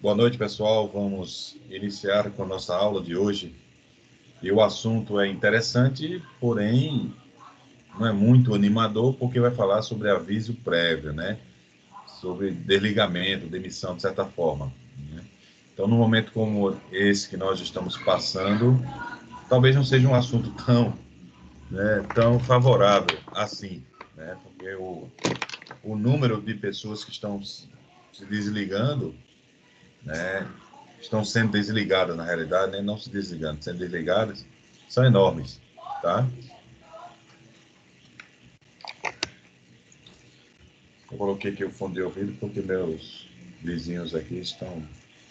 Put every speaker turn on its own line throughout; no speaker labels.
Boa noite, pessoal. Vamos iniciar com a nossa aula de hoje. E o assunto é interessante, porém não é muito animador, porque vai falar sobre aviso prévio, né? Sobre desligamento, demissão, de certa forma, né? Então, num momento como esse que nós estamos passando, talvez não seja um assunto tão favorável assim, né? Porque o número de pessoas que estão se desligando, né, estão sendo desligadas, na realidade, né, não se desligando, sendo desligadas, são enormes, tá? Eu coloquei aqui o fone de ouvido porque meus vizinhos aqui estão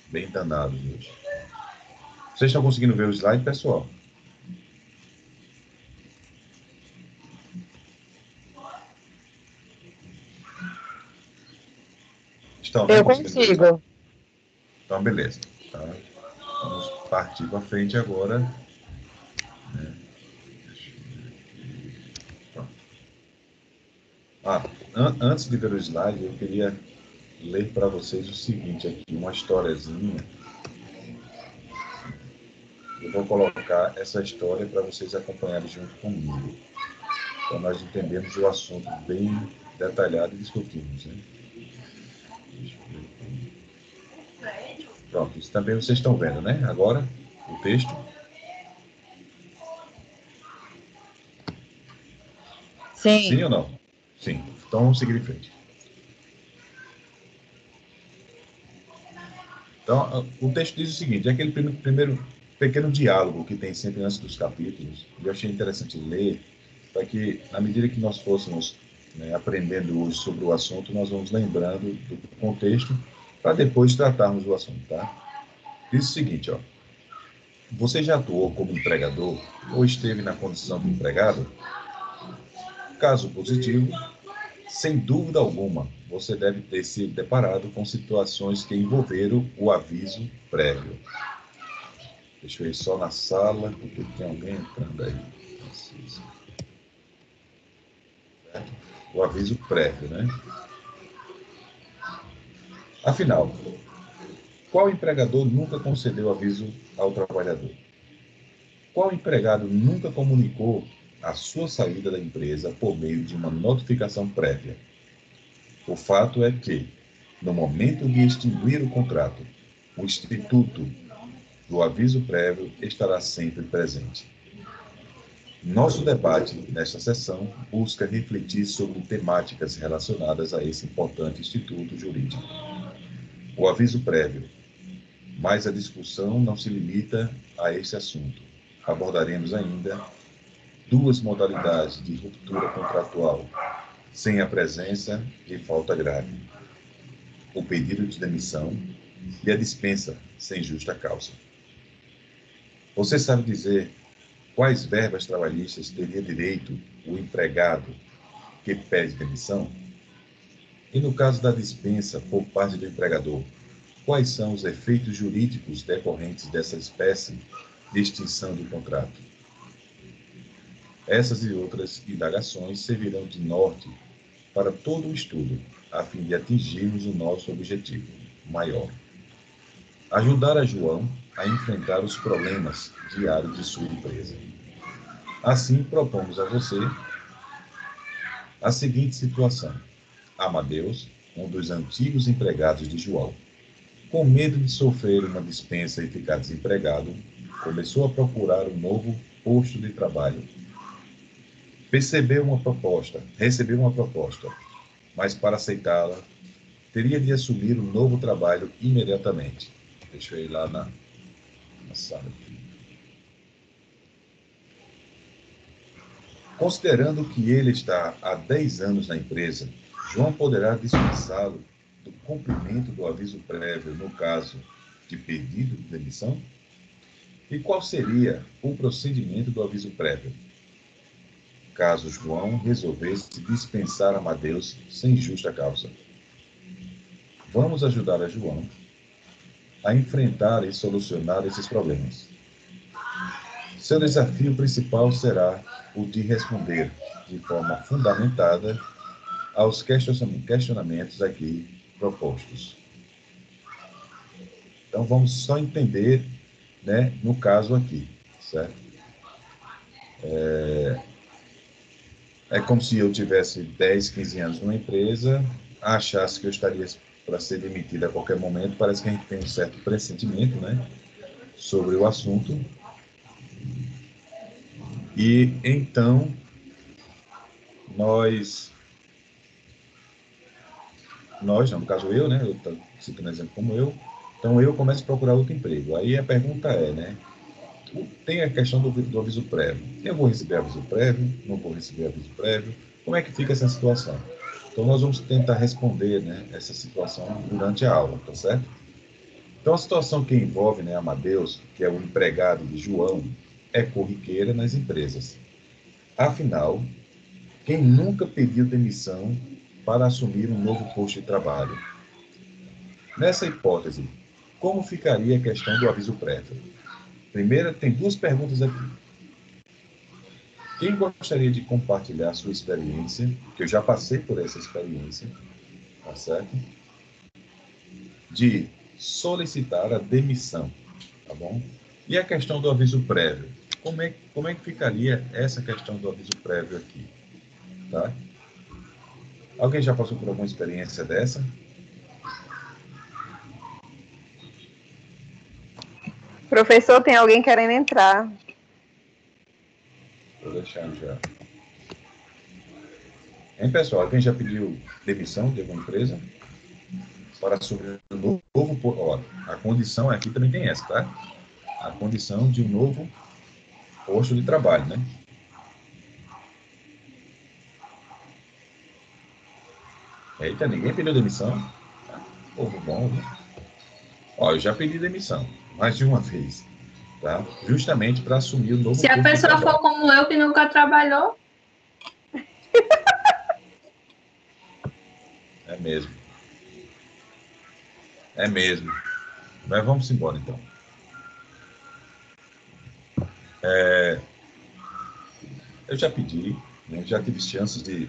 bem danados hoje. Vocês estão conseguindo ver o slide, pessoal? Estão, né?
Eu
Conseguindo ver o slide?
consigo.
Então, beleza. Tá? Vamos partir para frente agora. Né? Antes de ver o slide, eu queria ler para vocês o seguinte aqui, uma historiazinha. Eu vou colocar essa história para vocês acompanharem junto comigo, para nós entendermos o assunto bem detalhado e discutirmos, né? Pronto, isso também vocês estão vendo, né? Agora, o texto. Sim
Sim.
ou não? Sim. Então, vamos seguir em frente. Então, o texto diz o seguinte, é aquele primeiro pequeno diálogo que tem sempre antes dos capítulos, e eu achei interessante ler, para que, na medida que nós fôssemos, né, aprendendo hoje sobre o assunto, nós vamos lembrando do contexto, para depois tratarmos do assunto, tá? Diz o seguinte, ó. Você já atuou como empregador ou esteve na condição de empregado? Caso positivo, sem dúvida alguma, você deve ter se deparado com situações que envolveram o aviso prévio. Deixa eu ir só na sala, porque tem alguém entrando aí. O aviso prévio, né? Afinal, qual empregador nunca concedeu aviso ao trabalhador? Qual empregado nunca comunicou a sua saída da empresa por meio de uma notificação prévia? O fato é que, no momento de extinguir o contrato, o instituto do aviso prévio estará sempre presente. Nosso debate nesta sessão busca refletir sobre temáticas relacionadas a esse importante instituto jurídico. O aviso prévio, mas a discussão não se limita a este assunto. Abordaremos ainda duas modalidades de ruptura contratual, sem a presença de falta grave: o pedido de demissão e a dispensa sem justa causa. Você sabe dizer quais verbas trabalhistas teria direito o empregado que pede demissão? E no caso da dispensa por parte do empregador, quais são os efeitos jurídicos decorrentes dessa espécie de extinção do contrato? Essas e outras indagações servirão de norte para todo o estudo, a fim de atingirmos o nosso objetivo maior: ajudar a João a enfrentar os problemas diários de sua empresa. Assim, propomos a você a seguinte situação: Amadeus, um dos antigos empregados de João, com medo de sofrer uma dispensa e ficar desempregado, começou a procurar um novo posto de trabalho. Recebeu uma proposta, mas para aceitá-la, teria de assumir um novo trabalho imediatamente. Deixa eu ir lá na sala. Considerando que ele está há 10 anos na empresa, João poderá dispensá-lo do cumprimento do aviso prévio no caso de pedido de demissão? E qual seria o procedimento do aviso prévio, caso João resolvesse dispensar Amadeus sem justa causa? Vamos ajudar a João a enfrentar e solucionar esses problemas. Seu desafio principal será o de responder de forma fundamentada aos questionamentos aqui propostos. Então, vamos só entender, né, no caso aqui, certo? É como se eu tivesse 10, 15 anos numa empresa, achasse que eu estaria para ser demitido a qualquer momento, parece que a gente tem um certo pressentimento, né, sobre o assunto. E então nós, não, no caso eu, né, eu estou citando exemplo como eu, então eu começo a procurar outro emprego. Aí a pergunta é, né, tem a questão do aviso prévio. Eu vou receber aviso prévio? Não vou receber aviso prévio? Como é que fica essa situação? Então nós vamos tentar responder, né, essa situação durante a aula, tá certo? Então a situação que envolve, né, Amadeus, que é o empregado de João, é corriqueira nas empresas. Afinal, quem nunca pediu demissão para assumir um novo posto de trabalho? Nessa hipótese, como ficaria a questão do aviso prévio? Primeiro, tem duas perguntas aqui. Quem gostaria de compartilhar a sua experiência, que eu já passei por essa experiência, tá certo? De solicitar a demissão, tá bom? E a questão do aviso prévio? Como é que ficaria essa questão do aviso prévio aqui, tá? Alguém já passou por alguma experiência dessa?
Professor, tem alguém querendo entrar.
Vou deixar já. Hein, pessoal? Alguém já pediu demissão de alguma empresa para assumir um novo... Ó, a condição aqui também tem essa, tá? A condição de um novo posto de trabalho, né? Eita, ninguém pediu demissão? Povo bom, né? Ó, eu já pedi demissão, mais de uma vez, tá? Justamente para assumir o novo
Se a
posto de
pessoa for
trabalho.
como eu, que nunca trabalhou,
É mesmo. É mesmo. Mas vamos embora, então. Eu já pedi, né? Já tive chances de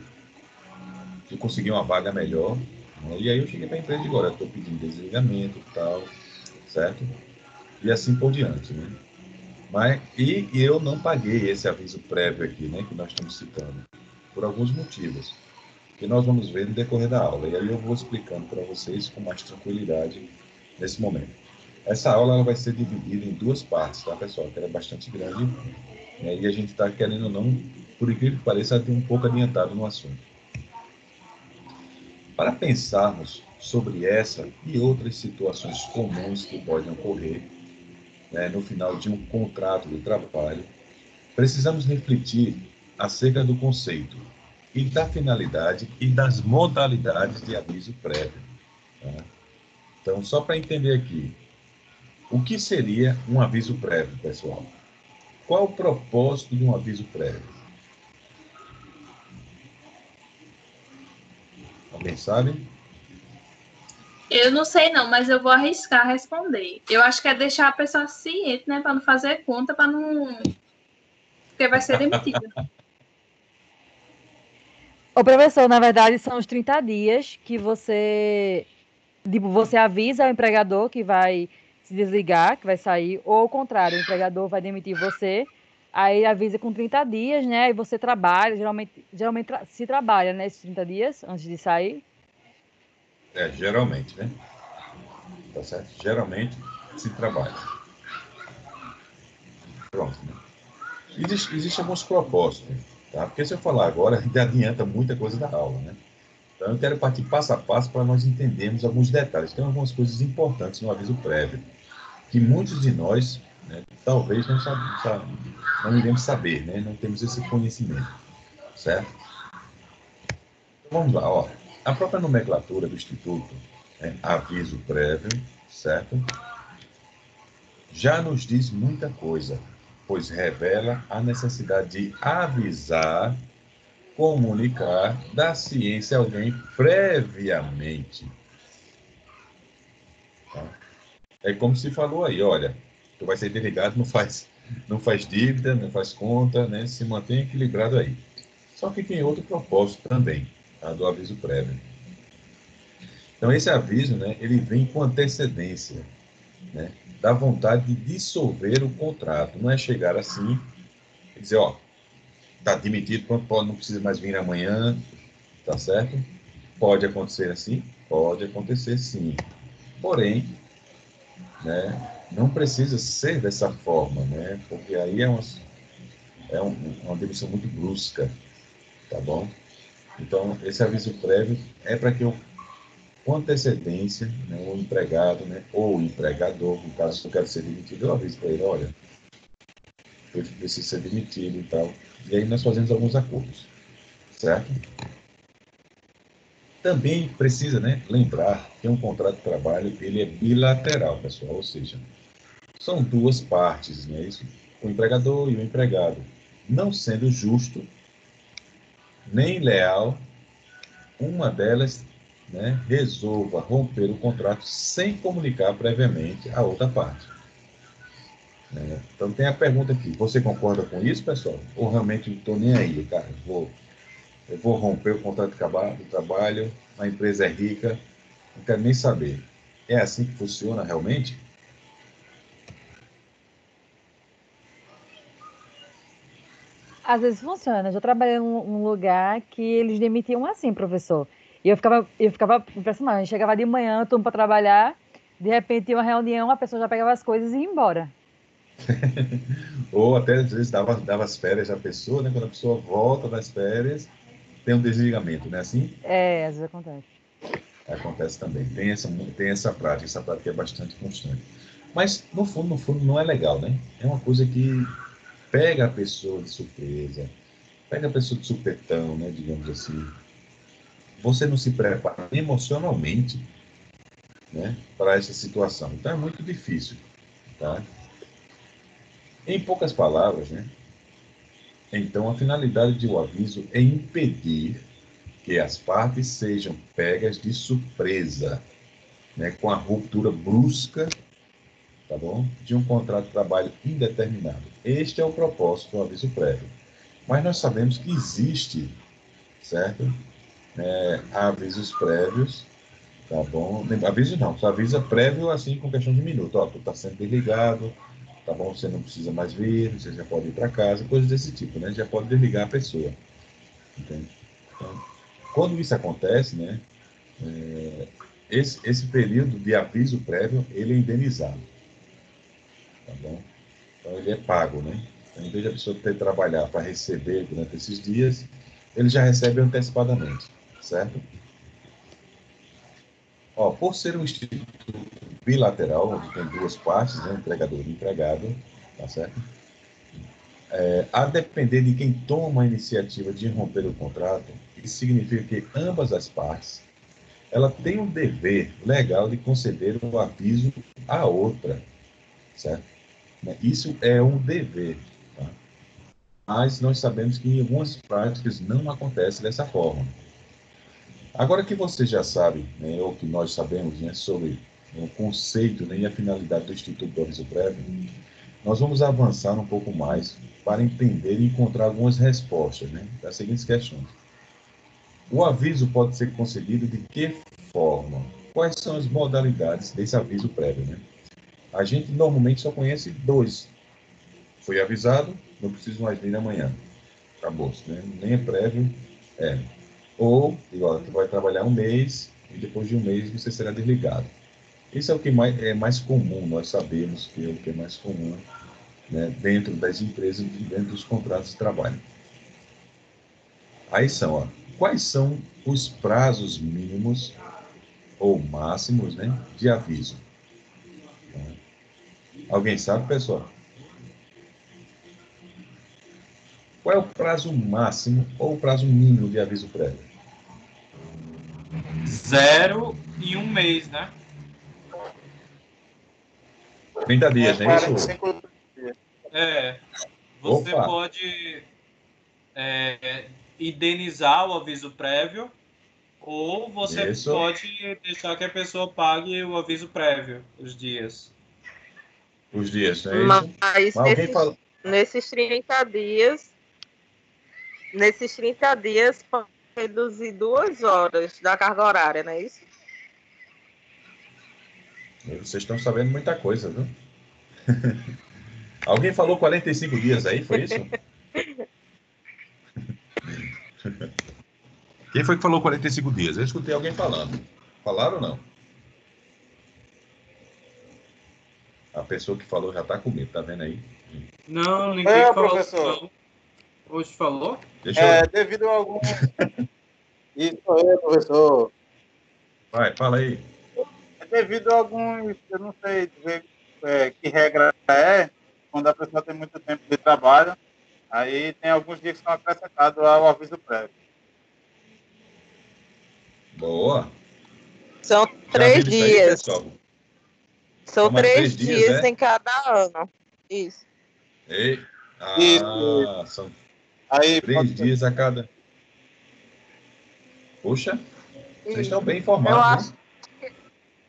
conseguir uma vaga melhor, né? E aí eu cheguei para a empresa e agora estou pedindo desligamento e tal, certo? E assim por diante, né? E eu não paguei esse aviso prévio aqui, né, que nós estamos citando, por alguns motivos, que nós vamos ver no decorrer da aula. E aí eu vou explicando para vocês com mais tranquilidade nesse momento. Essa aula ela vai ser dividida em duas partes, tá, pessoal? Que ela é bastante grande, né, e a gente está querendo ou não, por incrível que pareça, ter um pouco adiantado no assunto. Para pensarmos sobre essa e outras situações comuns que podem ocorrer, né, no final de um contrato de trabalho, precisamos refletir acerca do conceito e da finalidade e das modalidades de aviso prévio. Tá? Então, só para entender aqui, o que seria um aviso prévio, pessoal? Qual o propósito de um aviso prévio? Alguém sabe?
eu não sei não, mas eu vou arriscar responder. Eu acho que é deixar a pessoa ciente, né, para não fazer conta, para não... Porque vai ser demitida.
Ô, professor, na verdade, são os 30 dias que você, tipo, você avisa ao empregador que vai se desligar, que vai sair, ou ao contrário, o empregador vai demitir você, aí avisa com 30 dias, né? Aí você trabalha, geralmente se trabalha, né, esses 30 dias antes de sair.
Geralmente, né? Tá certo? Geralmente se trabalha. Pronto. Né? Existem alguns propósitos, tá? Porque se eu falar agora, ainda adianta muita coisa da aula, né? Então, eu quero partir passo a passo para nós entendermos alguns detalhes. Tem algumas coisas importantes no aviso prévio, que muitos de nós, né, talvez não iremos saber, né? Não temos esse conhecimento, certo? Então, vamos lá, ó. A própria nomenclatura do Instituto, né, aviso prévio, certo? Já nos diz muita coisa, pois revela a necessidade de avisar, comunicar, dar ciência a alguém previamente. Tá? É como se falou aí, olha, tu vai ser delegado, não faz dívida, não faz conta, né? Se mantém equilibrado aí. Só que tem outro propósito também, tá? Do aviso prévio. Então esse aviso, né? Ele vem com antecedência, né? Dá vontade de dissolver o contrato. Não é chegar assim e dizer, ó, está demitido, pode, não precisa mais vir amanhã, tá certo? Pode acontecer assim? Pode acontecer sim. Porém, né, não precisa ser dessa forma, né? Porque aí uma demissão muito brusca, tá bom? Então, esse aviso prévio é para que eu, com antecedência, né, o empregado, né, ou o empregador, no caso, se eu quero ser demitido, eu aviso para ele, olha, eu preciso ser demitido e tal. E aí nós fazemos alguns acordos, certo? Também precisa, né, lembrar que um contrato de trabalho ele é bilateral, pessoal, ou seja, são duas partes, né, isso, o empregador e o empregado. Não sendo justo nem leal, uma delas, né, resolva romper o contrato sem comunicar previamente a outra parte. Né? Então tem a pergunta aqui, você concorda com isso, pessoal? Ou realmente não estou nem aí, cara, eu vou romper o contrato de trabalho, a empresa é rica, não quero nem saber. É assim que funciona realmente?
Às vezes funciona. Eu já trabalhei num lugar que eles demitiam assim, professor. E eu ficava impressionada. Eu chegava de manhã, turno para trabalhar, de repente tinha uma reunião, a pessoa já pegava as coisas e ia embora.
Ou até às vezes dava as férias à pessoa, né? Quando a pessoa volta das férias, tem um desligamento, né? Assim
É, às vezes acontece.
acontece também. Tem essa prática é bastante constante. Mas, no fundo, não é legal, né? É uma coisa que pega a pessoa de surpresa, pega a pessoa de supetão, né? Digamos assim. Você não se prepara emocionalmente, né? Para essa situação. Então, é muito difícil, tá? Em poucas palavras, né? Então, a finalidade de um aviso é impedir que as partes sejam pegas de surpresa, né, com a ruptura brusca, tá bom, de um contrato de trabalho indeterminado. Este é o propósito do aviso prévio. Mas nós sabemos que existe, certo? Avisos prévios, tá bom? Aviso não, só avisa prévio assim com questão de minuto. Ó, tu está sendo desligado, tá bom? Você não precisa mais vir, você já pode ir para casa, coisas desse tipo, né? Já pode desligar a pessoa, entende? Então, quando isso acontece, né? Esse período de aviso prévio, ele é indenizado, tá bom? Então, ele é pago, né? Então, em vez de a pessoa ter que trabalhar para receber durante esses dias, ele já recebe antecipadamente, certo? Ó, por ser um instituto bilateral, onde tem duas partes, né, empregador e empregado, tá certo? A depender de quem toma a iniciativa de romper o contrato, isso significa que ambas as partes, ela tem um dever legal de conceder o aviso à outra, certo? Isso é um dever, tá? Mas nós sabemos que em algumas práticas não acontece dessa forma. Agora que você já sabe, né, ou que nós sabemos, né, sobre o conceito, né, e a finalidade do Instituto do Aviso Prévio, nós vamos avançar um pouco mais para entender e encontrar algumas respostas, né, das seguintes questões. O aviso pode ser concedido de que forma? Quais são as modalidades desse aviso prévio, né? A gente normalmente só conhece dois. Foi avisado, não preciso mais vir amanhã. Acabou, né? Nem é prévio, é. Ou, igual, tu vai trabalhar um mês e depois de um mês você será desligado. Isso é o que é mais comum, nós sabemos que é o que é mais comum, né, dentro das empresas, dentro dos contratos de trabalho. Aí são, ó, quais são os prazos mínimos ou máximos, né, de aviso? Alguém sabe, pessoal? Qual é o prazo máximo ou o prazo mínimo de aviso prévio?
0 e 1 mês, né?
30
É
dias, não é isso?
45 dias.
É, você
Opa,
pode indenizar o aviso prévio ou você
isso.
pode deixar que a pessoa pague o aviso prévio, os dias.
Os dias, não é isso?
Mas
Mas alguém fala.
nesses 30 dias, nesses 30 dias pode reduzir 2 horas da carga horária, não é isso?
Vocês estão sabendo muita coisa, viu? Alguém falou 45 dias aí, foi isso? Quem foi que falou 45 dias? Eu escutei alguém falando. Falaram ou não? A pessoa que falou já está com medo, tá vendo aí?
Não, ninguém falou.
professor.
Não. Hoje falou?
Deixa eu...
Devido a algum... Isso aí, professor.
Vai, fala aí.
Devido a alguns, eu não sei dizer que regra é, quando a pessoa tem muito tempo de trabalho, aí tem alguns dias que são acrescentados ao aviso prévio.
Boa.
São
Já
3
viram isso aí,
dias.
pessoal?
São
Mas
3 dias
é?
em cada ano. Isso.
Ei.
Isso.
São
Aí
3 dias a cada... Poxa, vocês estão bem informados,
Eu
né?
acho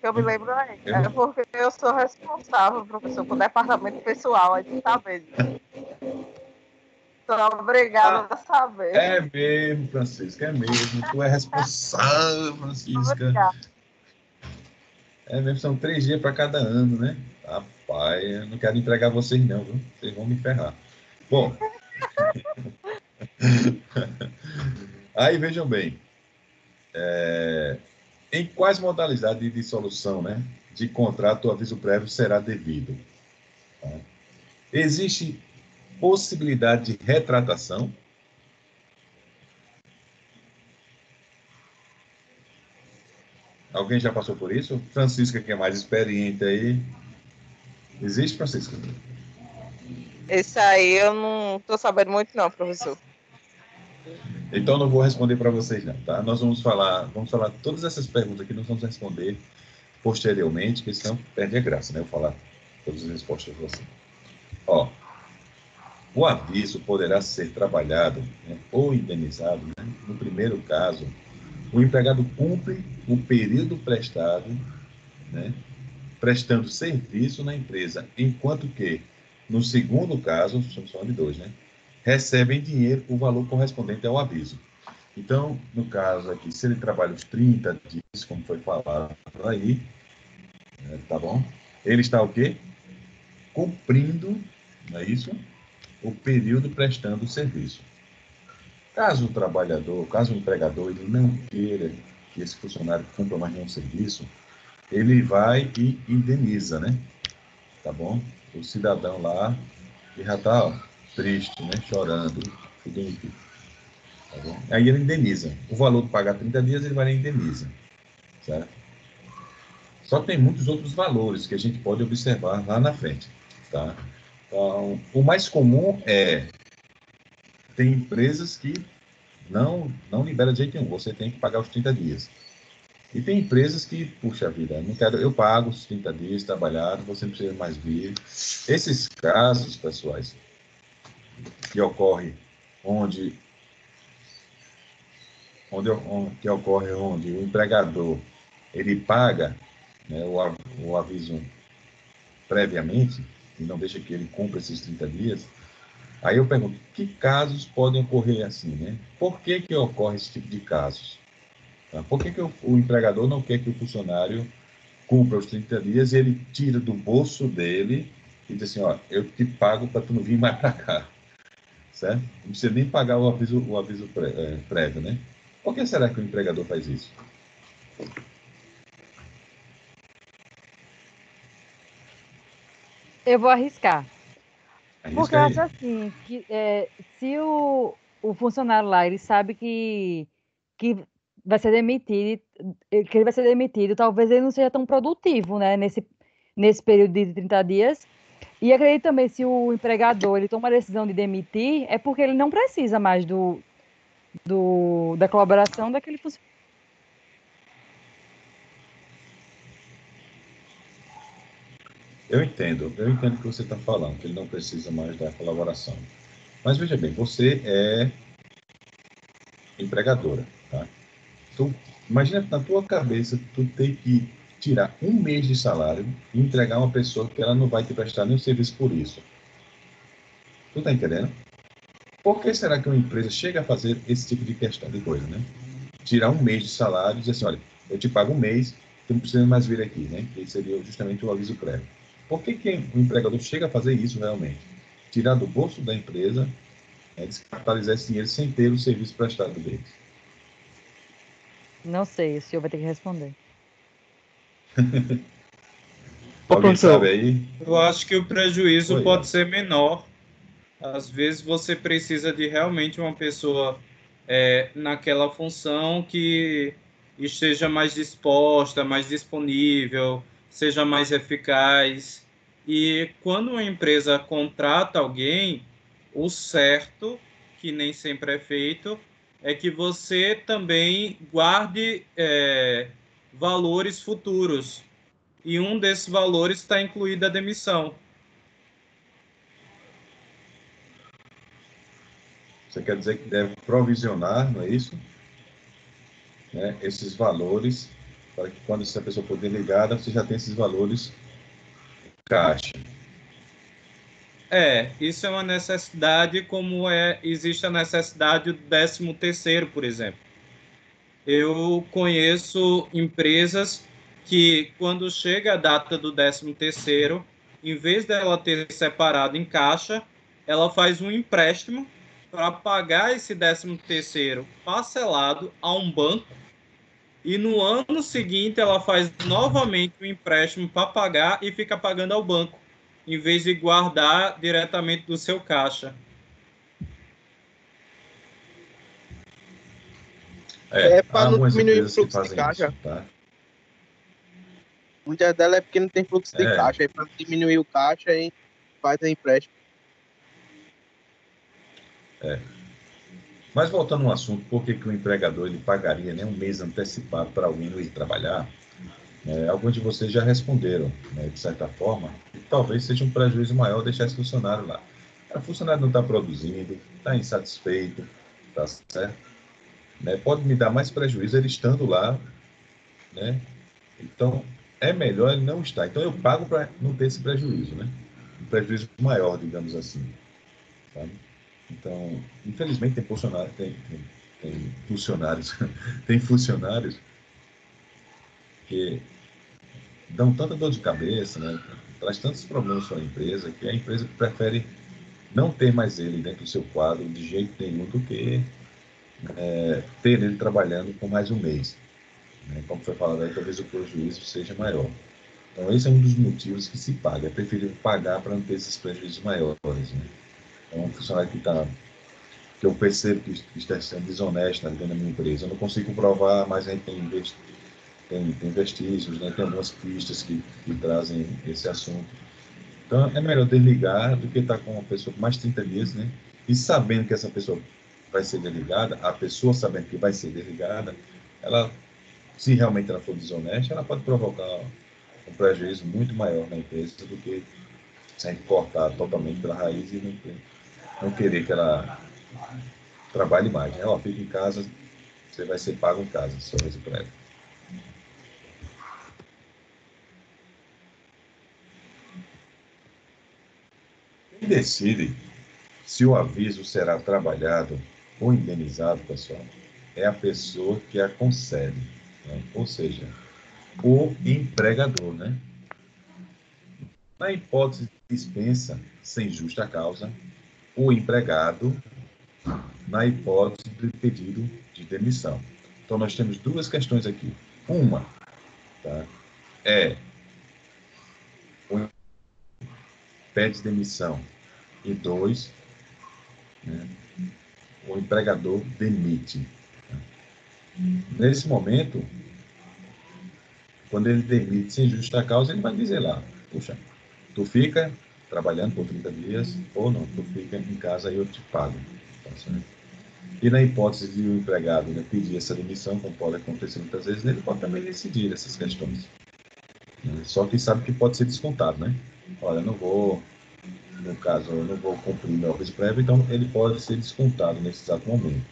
que eu me lembro aí. É porque eu sou responsável, professor, por departamento pessoal, aí tu tá vendo. Sou obrigada a saber.
É mesmo, Francisca, é mesmo. Tu é responsável, Francisca.
Obrigada.
É mesmo, são 3 dias para cada ano, né? Rapaz, eu não quero entregar vocês não, viu? Vocês vão me ferrar. Bom, aí vejam bem, em quais modalidades de dissolução, né, de contrato o aviso prévio será devido? Tá? Existe possibilidade de retratação? Alguém já passou por isso? Francisca, que é mais experiente aí. Existe, Francisca?
Esse aí eu não tô sabendo muito não, professor.
Então não vou responder para vocês não, tá? Nós vamos falar todas essas perguntas aqui, nós vamos responder posteriormente, porque senão perde a graça, né? Eu falar todas as respostas para você. Ó, o aviso poderá ser trabalhado, né, ou indenizado, né? No primeiro caso, o empregado cumpre o período prestado, né, prestando serviço na empresa, enquanto que, no segundo caso, estamos falando de 2, né, recebe em dinheiro o valor correspondente ao aviso. Então, no caso aqui, se ele trabalha os 30 dias, como foi falado aí, tá bom? Ele está o quê? Cumprindo, não é isso? O período prestando o serviço. Caso o empregador, ele não queira que esse funcionário cumpra mais nenhum serviço, ele vai e indeniza, né? Tá bom? O cidadão lá, que já está triste, né? Chorando, tá bom? Aí ele indeniza. O valor de pagar 30 dias, ele vai e indeniza, certo? Só que tem muitos outros valores que a gente pode observar lá na frente, tá? Então, o mais comum tem empresas que não libera de jeito nenhum, você tem que pagar os 30 dias. E tem empresas que, puxa vida, não quero, eu pago os 30 dias trabalhado, você não precisa mais vir. Esses casos, pessoais, que ocorre onde o empregador ele paga, né, o aviso previamente e não deixa que ele cumpra esses 30 dias. Aí eu pergunto, que casos podem ocorrer assim, né? Por que ocorre esse tipo de casos? Tá? Por que o empregador não quer que o funcionário cumpra os 30 dias e ele tira do bolso dele e diz assim, ó, eu te pago para tu não vir mais para cá, certo? Não precisa nem pagar o aviso prévio, né? Por que será que o empregador faz isso?
Eu vou arriscar. Porque eu
Arrisca
acho
aí.
assim, que se o funcionário lá, ele sabe que vai ser demitido, que ele vai ser demitido, talvez ele não seja tão produtivo, né, nesse período de 30 dias. E acredito também, se o empregador, ele toma a decisão de demitir, é porque ele não precisa mais da colaboração daquele funcionário.
Eu entendo o que você está falando, que ele não precisa mais da colaboração. Mas veja bem, você é empregadora, tá? Então, imagina na tua cabeça, tu tem que tirar 1 mês de salário e entregar uma pessoa que ela não vai te prestar nenhum serviço por isso. Tu tá entendendo? Por que será que uma empresa chega a fazer esse tipo de questão de coisa, né? Tirar 1 mês de salário e dizer assim, olha, eu te pago 1 mês, que não precisa mais vir aqui, né? Que seria justamente o aviso prévio. Por que o empregador chega a fazer isso realmente? Tirar do bolso da empresa, descapitalizar esse dinheiro sem ter o serviço prestado deles.
Não sei, o senhor vai ter que responder.
Alguém
professor,
sabe aí?
Eu acho que o prejuízo
Oi,
pode ser menor. Às vezes você precisa de realmente uma pessoa naquela função que esteja mais disposta, mais disponível, seja mais eficaz. E quando uma empresa contrata alguém, o certo, que nem sempre é feito, é que você também guarde valores futuros. E um desses valores está incluída a demissão.
Você quer dizer que deve provisionar, não é isso? Né, esses valores, para que quando essa pessoa for desligada, você já tem esses valores em caixa.
Isso é uma necessidade, como existe a necessidade do 13º, por exemplo. Eu conheço empresas que, quando chega a data do 13º, em vez dela ter separado em caixa, ela faz um empréstimo para pagar esse 13º parcelado a um banco, e no ano seguinte ela faz novamente um empréstimo para pagar e fica pagando ao banco, em vez de guardar diretamente do seu caixa.
Há
para não
algumas
diminuir o
empresas que
fluxo de
fazem
caixa.
isso, tá?
Muitas delas é porque não tem fluxo de caixa. Aí para diminuir o caixa, aí faz a empréstimo.
Mas voltando ao assunto, por que o empregador ele pagaria, né, um mês antecipado para alguém não ir trabalhar? Alguns de vocês já responderam, né, de certa forma, que talvez seja um prejuízo maior deixar esse funcionário lá. O funcionário não está produzindo, está insatisfeito, está certo? Né, pode me dar mais prejuízo ele estando lá, né? Então, é melhor ele não estar. Então, eu pago para não ter esse prejuízo, né? Um prejuízo maior, digamos assim, sabe? Então, infelizmente, tem funcionários, tem funcionários que dão tanta dor de cabeça, né? Traz tantos problemas para a empresa, que a empresa prefere não ter mais ele dentro do seu quadro de jeito nenhum do que ter ele trabalhando por mais um mês. Né? Como foi falado aí, talvez o prejuízo seja maior. Então, esse é um dos motivos que se paga. É preferível pagar para não ter esses prejuízos maiores. Né? Então, um funcionário que eu percebo que está sendo desonesto dentro da minha empresa, eu não consigo provar, mas a gente tem vestígios, né? Tem algumas pistas que trazem esse assunto. Então, é melhor desligar do que estar com uma pessoa por mais de 30 dias, né? E sabendo que essa pessoa vai ser desligada, a pessoa sabendo que vai ser desligada, ela, se realmente ela for desonesta, ela pode provocar um prejuízo muito maior na empresa do que se a gente cortar totalmente pela raiz e não querer que ela trabalhe mais. Né? Fica em casa, você vai ser pago em casa, seu aviso prévio. Quem decide se o aviso será trabalhado ou indenizado, pessoal, é a pessoa que a concede, né? Ou seja, o empregador, né? Na hipótese de dispensa sem justa causa, o empregado, na hipótese de pedido de demissão. Então, nós temos duas questões aqui. Uma, tá, é o pede demissão. E dois, né, o empregador demite. Nesse momento, quando ele demite sem justa causa, ele vai dizer lá, puxa, tu fica trabalhando por 30 dias ou não, tu fica em casa e eu te pago. Tá certo? E na hipótese de o empregado, né, pedir essa demissão, como pode acontecer muitas vezes, ele pode também decidir essas questões. Né? Só que sabe que pode ser descontado, né? Olha, no caso, eu não vou cumprir meu aviso prévio, então ele pode ser descontado nesse exato momento.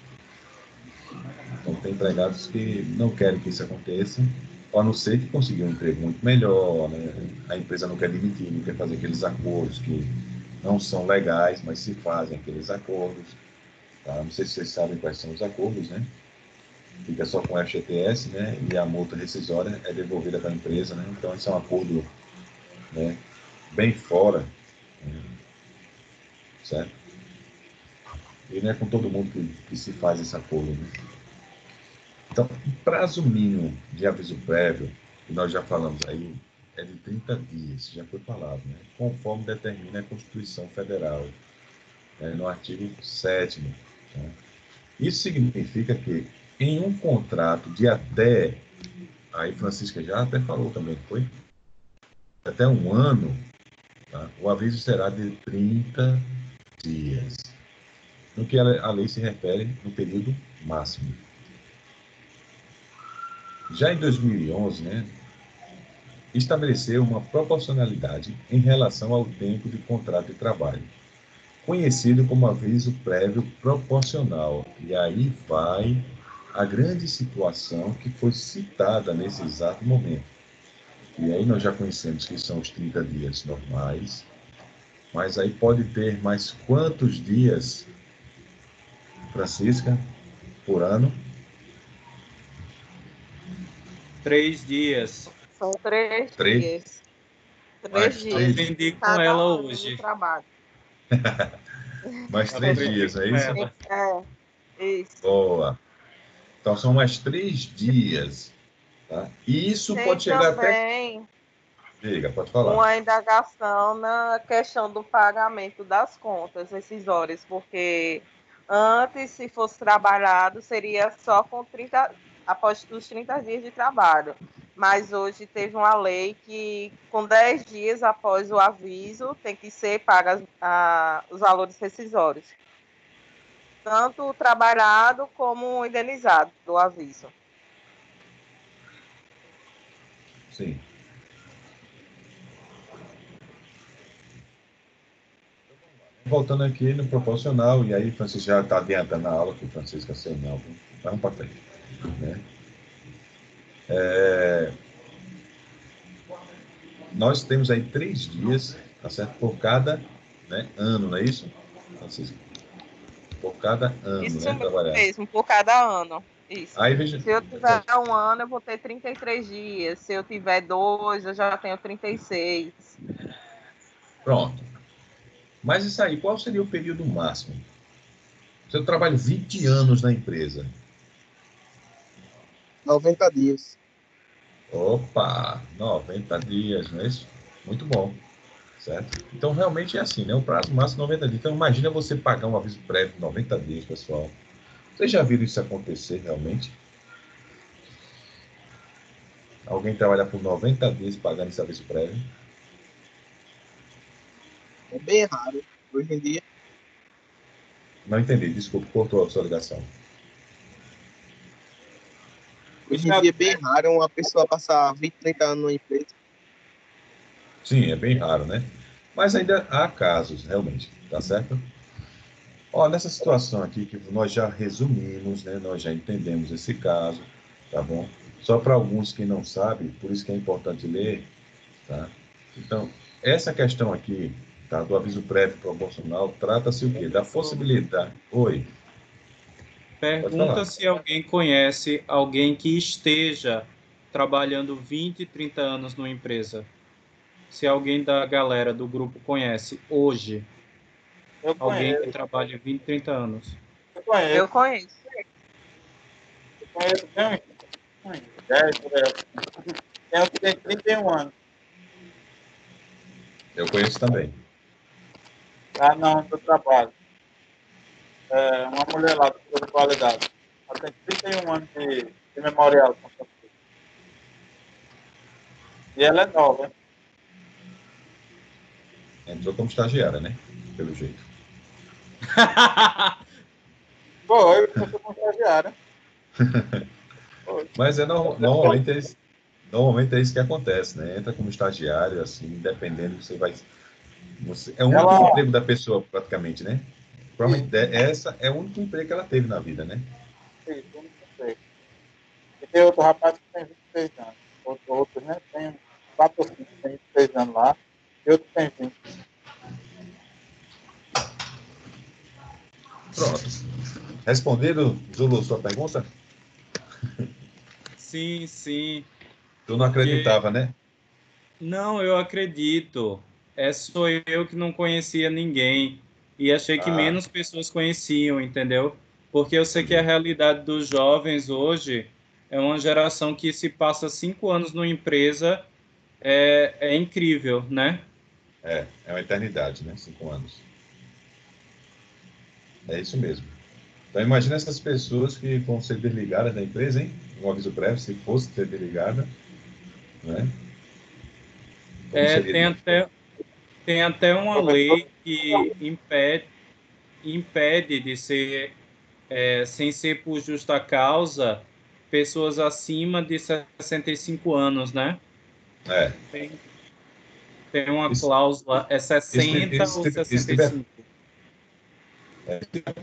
Então, tem empregados que não querem que isso aconteça, a não ser que conseguiu um emprego muito melhor, né? A empresa não quer demitir, não quer fazer aqueles acordos que não são legais, mas se fazem aqueles acordos. Tá? Não sei se vocês sabem quais são os acordos, né? fica só com o FGTS, né? E a multa rescisória é devolvida para a empresa, né? Então, esse é um acordo, né, bem fora, né, certo? E não é com todo mundo que se faz esse acordo, né? Então, o prazo mínimo de aviso prévio, que nós já falamos aí, é de 30 dias, já foi falado, né? Conforme determina a Constituição Federal, né, no artigo 7º. Né? Isso significa que em um contrato de até, aí Francisca já até falou também, foi? Até um ano, tá? O aviso será de 30 dias, no que a lei se refere no período máximo. Já em 2011, né, estabeleceu uma proporcionalidade em relação ao tempo de contrato de trabalho, conhecido como aviso prévio proporcional. E aí vai a grande situação que foi citada nesse exato momento. E aí nós já conhecemos que são os 30 dias normais, mas aí pode ter mais quantos dias, Francisca, por ano?
3 dias.
São 3
Três.
dias.
Mais
3 dias.
três.
Aprendi com
Cada
ela
ano
hoje.
de trabalho.
Mais 3
Aprendi
dias, é
com
isso?
ela.
Isso.
Boa. Então são mais 3 dias. Tá? E isso
Tem
pode chegar até.
também
Diga, pode falar.
uma indagação na questão do pagamento das contas rescisórias, porque antes, se fosse trabalhado, seria só com 30, após os 30 dias de trabalho. Mas hoje teve uma lei que, com 10 dias após o aviso, tem que ser pagas os valores rescisórios. Tanto o trabalhado como o indenizado do aviso.
Sim. Voltando aqui no proporcional, e aí Francisco já está adiantando a aula, que o Francisco não, vamos para frente. Né? Nós temos aí 3 dias, tá certo? Por cada, né, ano, não é isso, Francisco? Por cada ano,
Isso
né, trabalhar.
mesmo, por cada ano. Isso.
Aí, veja,
Se eu tiver um ano, eu vou ter 33 dias. Se eu tiver 2, eu já tenho 36.
pronto. Mas isso aí, qual seria o período máximo? Se eu trabalho 20 anos na empresa.
90 dias.
Opa, 90 dias, não é isso? Muito bom, certo? Então, realmente é assim, né? O prazo máximo é 90 dias. Então, imagina você pagar um aviso prévio de 90 dias, pessoal. Vocês já viram isso acontecer realmente? Alguém trabalhar por 90 dias pagando esse aviso prévio?
É bem raro. Hoje em dia,
Não entendi, desculpa, cortou a sua ligação.
hoje em dia é bem raro uma pessoa passar 20, 30 anos numa empresa.
Sim, é bem raro, né? Mas ainda há casos, realmente, tá certo? Ó, nessa situação aqui que nós já resumimos, né? Nós já entendemos esse caso, tá bom? Só para alguns que não sabem, por isso que é importante ler, tá? Então, essa questão aqui, tá, do aviso prévio proporcional, trata-se o quê? Da possibilidade. Oi.
Pergunta se alguém conhece alguém que esteja trabalhando 20, 30 anos numa empresa. Se alguém da galera do grupo conhece hoje alguém que trabalha 20, 30 anos.
Eu conheço.
Tem uns 10, por aí. Tem um que tem 31 anos.
Eu conheço também.
Lá não, do trabalho. Uma mulher lá do Seguro de Qualidade. Ela tem 31 anos de memorial. E ela é nova, hein?
Entrou como estagiária, né? Pelo jeito.
Foi, eu sou como estagiária.
Mas normalmente é isso que acontece, né? Entra como estagiário, assim, dependendo, é o único emprego da pessoa, praticamente, né? Provavelmente essa é o único emprego que ela teve na vida, né?
Sim, o único emprego. E tem outro rapaz que tem 26 anos. Outro, né? Tem 4 ou 5 que tem 26 anos lá. E outro tem 20.
Pronto. Responderam, Zulu, sua pergunta?
Sim, sim.
Tu não acreditava, né?
Não, eu acredito. Sou eu que não conhecia ninguém e achei que
Ah,
menos pessoas conheciam, entendeu? Porque eu sei que a
entendi.
realidade dos jovens hoje é uma geração que se passa 5 anos numa empresa é incrível, né?
É uma eternidade, né? 5 anos. É isso mesmo. Então, imagina essas pessoas que vão ser desligadas da empresa, hein? Um aviso prévio, se fosse ser desligada, né? Como
É,
seria
tem
difícil.
até, tem até uma
Professor,
lei que impede de ser, sem ser por justa causa, pessoas acima de 65 anos, né?
É.
Tem, tem uma
Isso,
cláusula, é
isso,
60
isso,
ou
isso, isso
sessenta e
tiver
cinco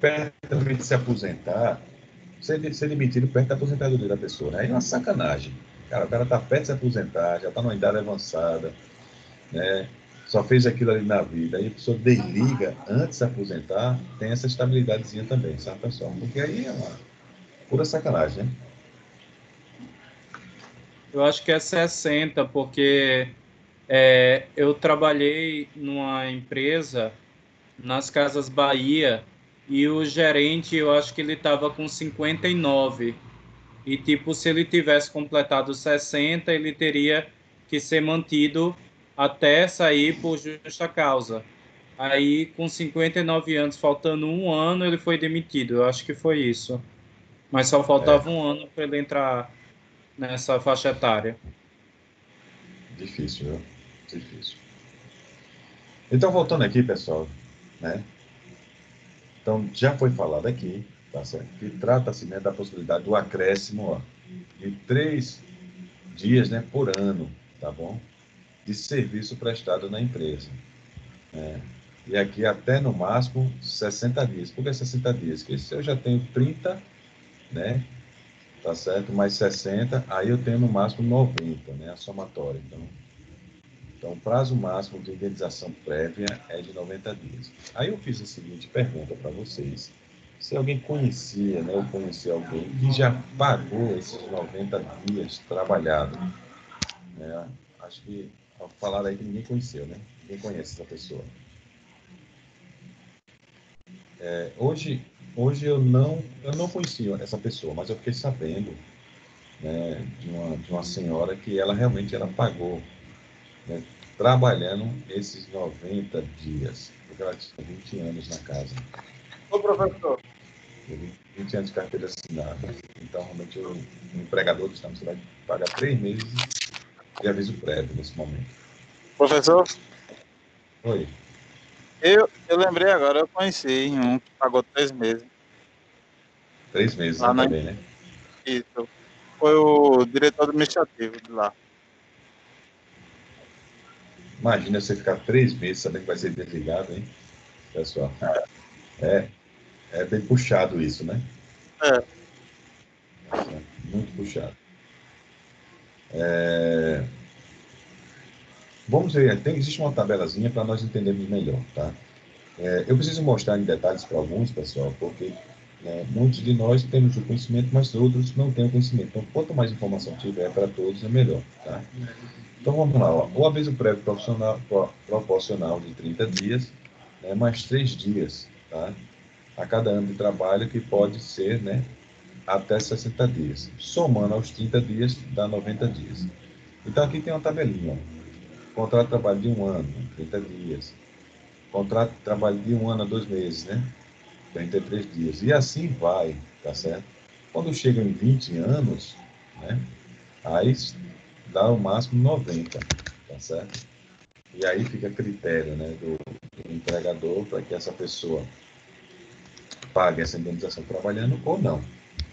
perto também de se aposentar, ser demitido perto da aposentadoria da pessoa, né? Aí é uma sacanagem. Cara, o cara tá perto de se aposentar, já tá numa idade avançada, né? Só fez aquilo ali na vida, aí a pessoa desliga antes de se aposentar, tem essa estabilidadezinha também, sabe, pessoal? Porque aí é uma pura sacanagem, né?
Eu acho que é 60, porque eu trabalhei numa empresa nas Casas Bahia e o gerente, eu acho que ele estava com 59. E, tipo, se ele tivesse completado 60, ele teria que ser mantido até sair por justa causa. Aí, com 59 anos, faltando um ano, ele foi demitido. Eu acho que foi isso. Mas só
É
faltava um ano para ele entrar nessa faixa etária.
difícil, viu? Difícil. Então, voltando aqui, pessoal, né? Então, já foi falado aqui, tá certo? Que trata-se, né, da possibilidade do acréscimo, ó, de 3 dias, né, por ano, tá bom? De serviço prestado na empresa, né? E aqui até no máximo 60 dias. Por que 60 dias? Porque se eu já tenho 30, né, tá certo? Mais 60, aí eu tenho no máximo 90, né, a somatória. Então, o prazo máximo de indenização prévia é de 90 dias. Aí eu fiz a seguinte pergunta para vocês. Se alguém conhecia, né, ou conhecia alguém que já pagou esses 90 dias trabalhado, né? Acho que falaram aí que ninguém conheceu, né? Ninguém conhece essa pessoa. Hoje eu não conhecia essa pessoa, mas eu fiquei sabendo, né, de uma senhora que ela realmente ela pagou, né, trabalhando esses 90 dias, porque ela tinha 20 anos na casa,
ô professor,
20 anos de carteira assinada. Então, realmente, o empregador do Estado vai pagar 3 meses de aviso prévio nesse momento.
professor,
Oi,
eu lembrei agora, eu conheci um que pagou 3 meses
3 meses, né,
lá na
também, né?
isso. Foi o diretor administrativo de lá.
Imagina você ficar 3 meses sabendo que vai ser desligado, hein, pessoal? É, é bem puxado isso, né?
É,
Muito puxado. Vamos ver, existe uma tabelazinha para nós entendermos melhor, tá? Eu preciso mostrar em detalhes para alguns, pessoal, porque, né, muitos de nós temos o conhecimento, mas outros não têm o conhecimento. Então, quanto mais informação tiver para todos, é melhor, tá? Então, vamos lá. Ó. O aviso prévio proporcional de 30 dias, né, mais 3 dias, tá? A cada ano de trabalho, que pode ser, né, até 60 dias. Somando aos 30 dias, dá 90 dias. Então, aqui tem uma tabelinha. Ó. Contrato de trabalho de 1 ano, 30 dias. Contrato de trabalho de 1 ano a 2 meses, né? 33 dias. E assim vai, tá certo? Quando chega em 20 anos, né? Aí dá o máximo 90, tá certo? E aí fica a critério, né, do empregador para que essa pessoa pague essa indenização trabalhando ou não,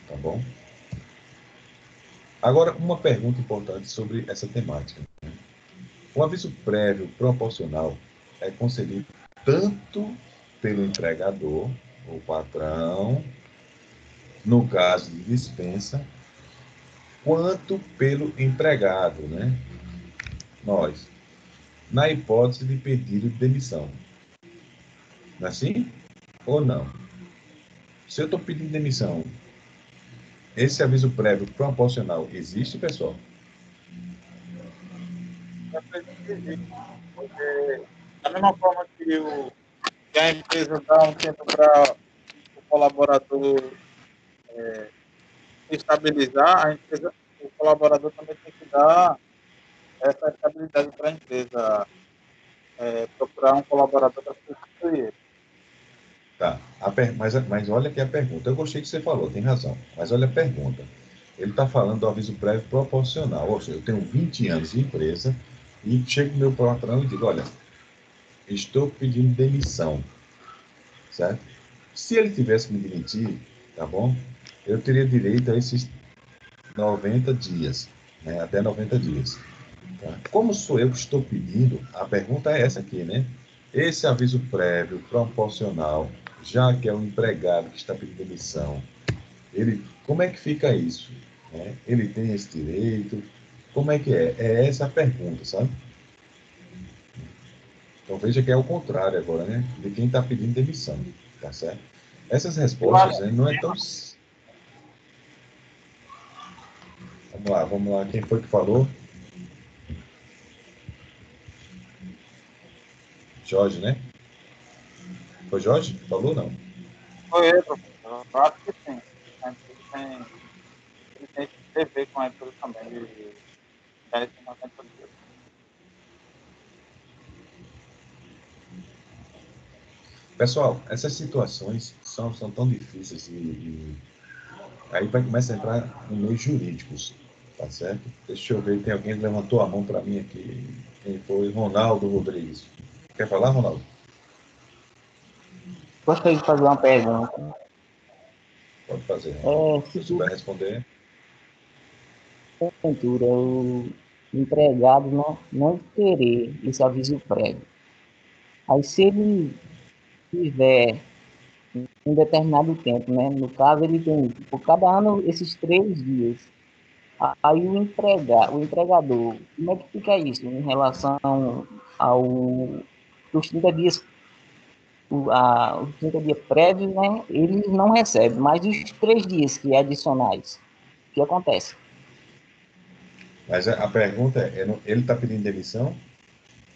tá bom? Agora, uma pergunta importante sobre essa temática. O aviso prévio proporcional é concedido tanto pelo empregador, ou patrão, no caso de dispensa, quanto pelo empregado, né? Nós, na hipótese de pedido de demissão. Não é assim? Ou não? Se eu estou pedindo demissão, Esse aviso prévio proporcional existe, pessoal?
Eu acredito que existe, porque da mesma forma que a empresa dá um tempo para o colaborador se estabilizar, o colaborador também tem que dar essa estabilidade para a empresa, procurar um colaborador para substituir ele.
Tá. Mas olha aqui a pergunta. Eu gostei que você falou, tem razão. Mas olha a pergunta. Ele está falando do aviso prévio proporcional. Ou seja, eu tenho 20 anos de empresa e chego no meu patrão e digo, olha, estou pedindo demissão, certo? Se ele tivesse que me demitir, tá bom? Eu teria direito a esses 90 dias, né? Até 90 dias. Tá? Como sou eu que estou pedindo, a pergunta é essa aqui, né? Esse aviso prévio proporcional, já que é o empregado que está pedindo demissão, como é que fica isso? Né? Ele tem esse direito? Como é que é? É essa a pergunta, sabe? Então veja que é o contrário agora, né? De quem está pedindo demissão, tá certo? Essas respostas, né, não é tão... Vamos lá. Quem foi que falou? Jorge, né? Foi Jorge que falou, não?
Foi ele, professor. Eu acho que sim. A empresa ele tem que dever com a empresa também de dar esse 90 dias.
Pessoal, essas situações são tão difíceis e aí vai começar a entrar em meios jurídicos, tá certo? Deixa eu ver, tem alguém que levantou a mão para mim aqui. Quem foi? Ronaldo Rodrigues. Quer falar, Ronaldo?
Gostaria de fazer uma pergunta.
Pode fazer, Ronaldo. Se eu
Se
souber responder.
porventura o empregado não querer esse aviso prévio, aí se ele tiver um determinado tempo, né? No caso, ele tem, por cada ano, esses 3 dias. Aí o empregador, como é que fica isso em relação ao, os 30 dias, os 30 dias prévios, né? Ele não recebe, mas os 3 dias que é adicionais, o que acontece?
Mas a pergunta ele está pedindo demissão?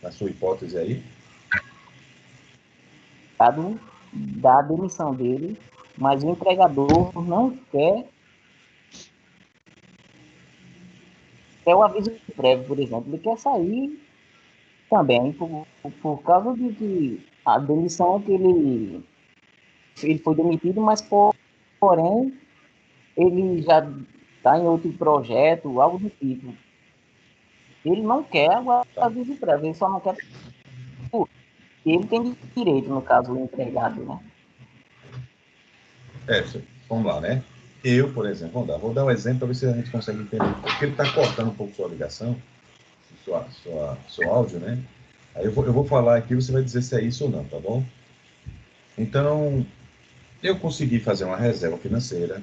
Na sua hipótese aí?
Da demissão dele, mas o empregador não quer o aviso prévio, por exemplo. Ele quer sair também por causa de que a demissão que ele foi demitido, mas porém ele já está em outro projeto, algo do tipo. Ele não quer o aviso prévio, ele só não quer. Ele tem direito, no caso, o empregado, né?
Vamos lá, né? Eu, por exemplo, vou dar um exemplo para ver se a gente consegue entender. Porque ele está cortando um pouco sua ligação, seu áudio, né? Aí eu vou falar aqui, você vai dizer se é isso ou não, tá bom? Então, eu consegui fazer uma reserva financeira,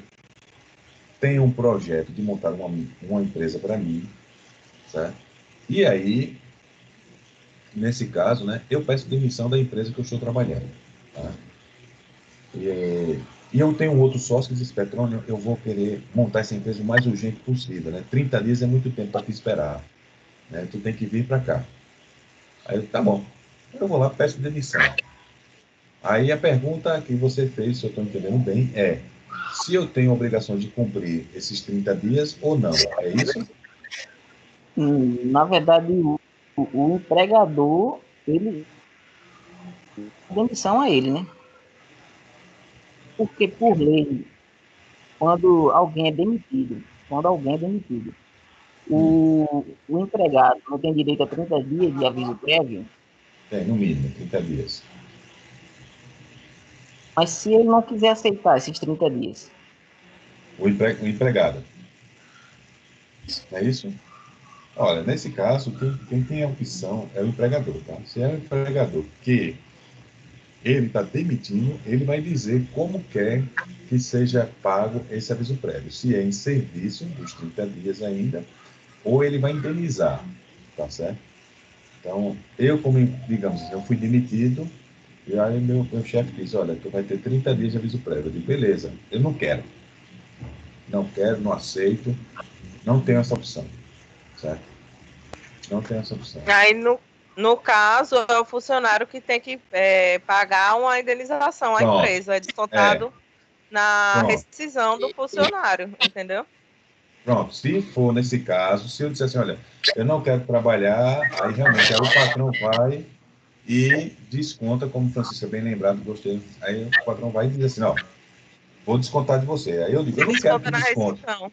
tenho um projeto de montar uma empresa para mim, certo? E aí, nesse caso, né, eu peço demissão da empresa que eu estou trabalhando, tá? E eu tenho um outro sócio que diz, Petrônio, eu vou querer montar essa empresa o mais urgente possível, né? 30 dias é muito tempo para te esperar, né? Tu tem que vir para cá. Aí eu, tá bom. Eu vou lá, peço demissão. Aí a pergunta que você fez, se eu estou entendendo bem, é se eu tenho a obrigação de cumprir esses 30 dias ou não. É isso?
Na verdade, o empregador, ele demissão a ele, né? Porque, por lei, quando alguém é demitido, o empregado não tem direito a 30 dias de aviso prévio,
Tem, no mínimo, 30 dias.
mas se ele não quiser aceitar esses 30 dias,
O empregado. Não é isso? Olha, nesse caso, quem tem a opção é o empregador, tá? Se é o empregador que ele está demitindo, ele vai dizer como quer que seja pago esse aviso prévio. Se é em serviço, os 30 dias ainda, ou ele vai indenizar, tá certo? Então, eu, como, digamos, eu fui demitido, e aí meu chefe diz, olha, tu vai ter 30 dias de aviso prévio. Eu digo, beleza, eu não quero. não quero, não aceito, não tenho essa opção, certo? Não tenho essa opção.
Aí, no caso, é o funcionário que tem que pagar uma indenização à
Pronto.
empresa, é descontado na
Pronto.
rescisão do funcionário, entendeu?
Pronto, se for nesse caso, se eu disser assim, olha, eu não quero trabalhar, aí realmente aí o patrão vai e desconta, como o Francisco é bem lembrado, gostei, aí o patrão vai e diz assim, ó, vou descontar de você. Aí eu digo, eu não quero que
Desconta na
desconte.
rescisão.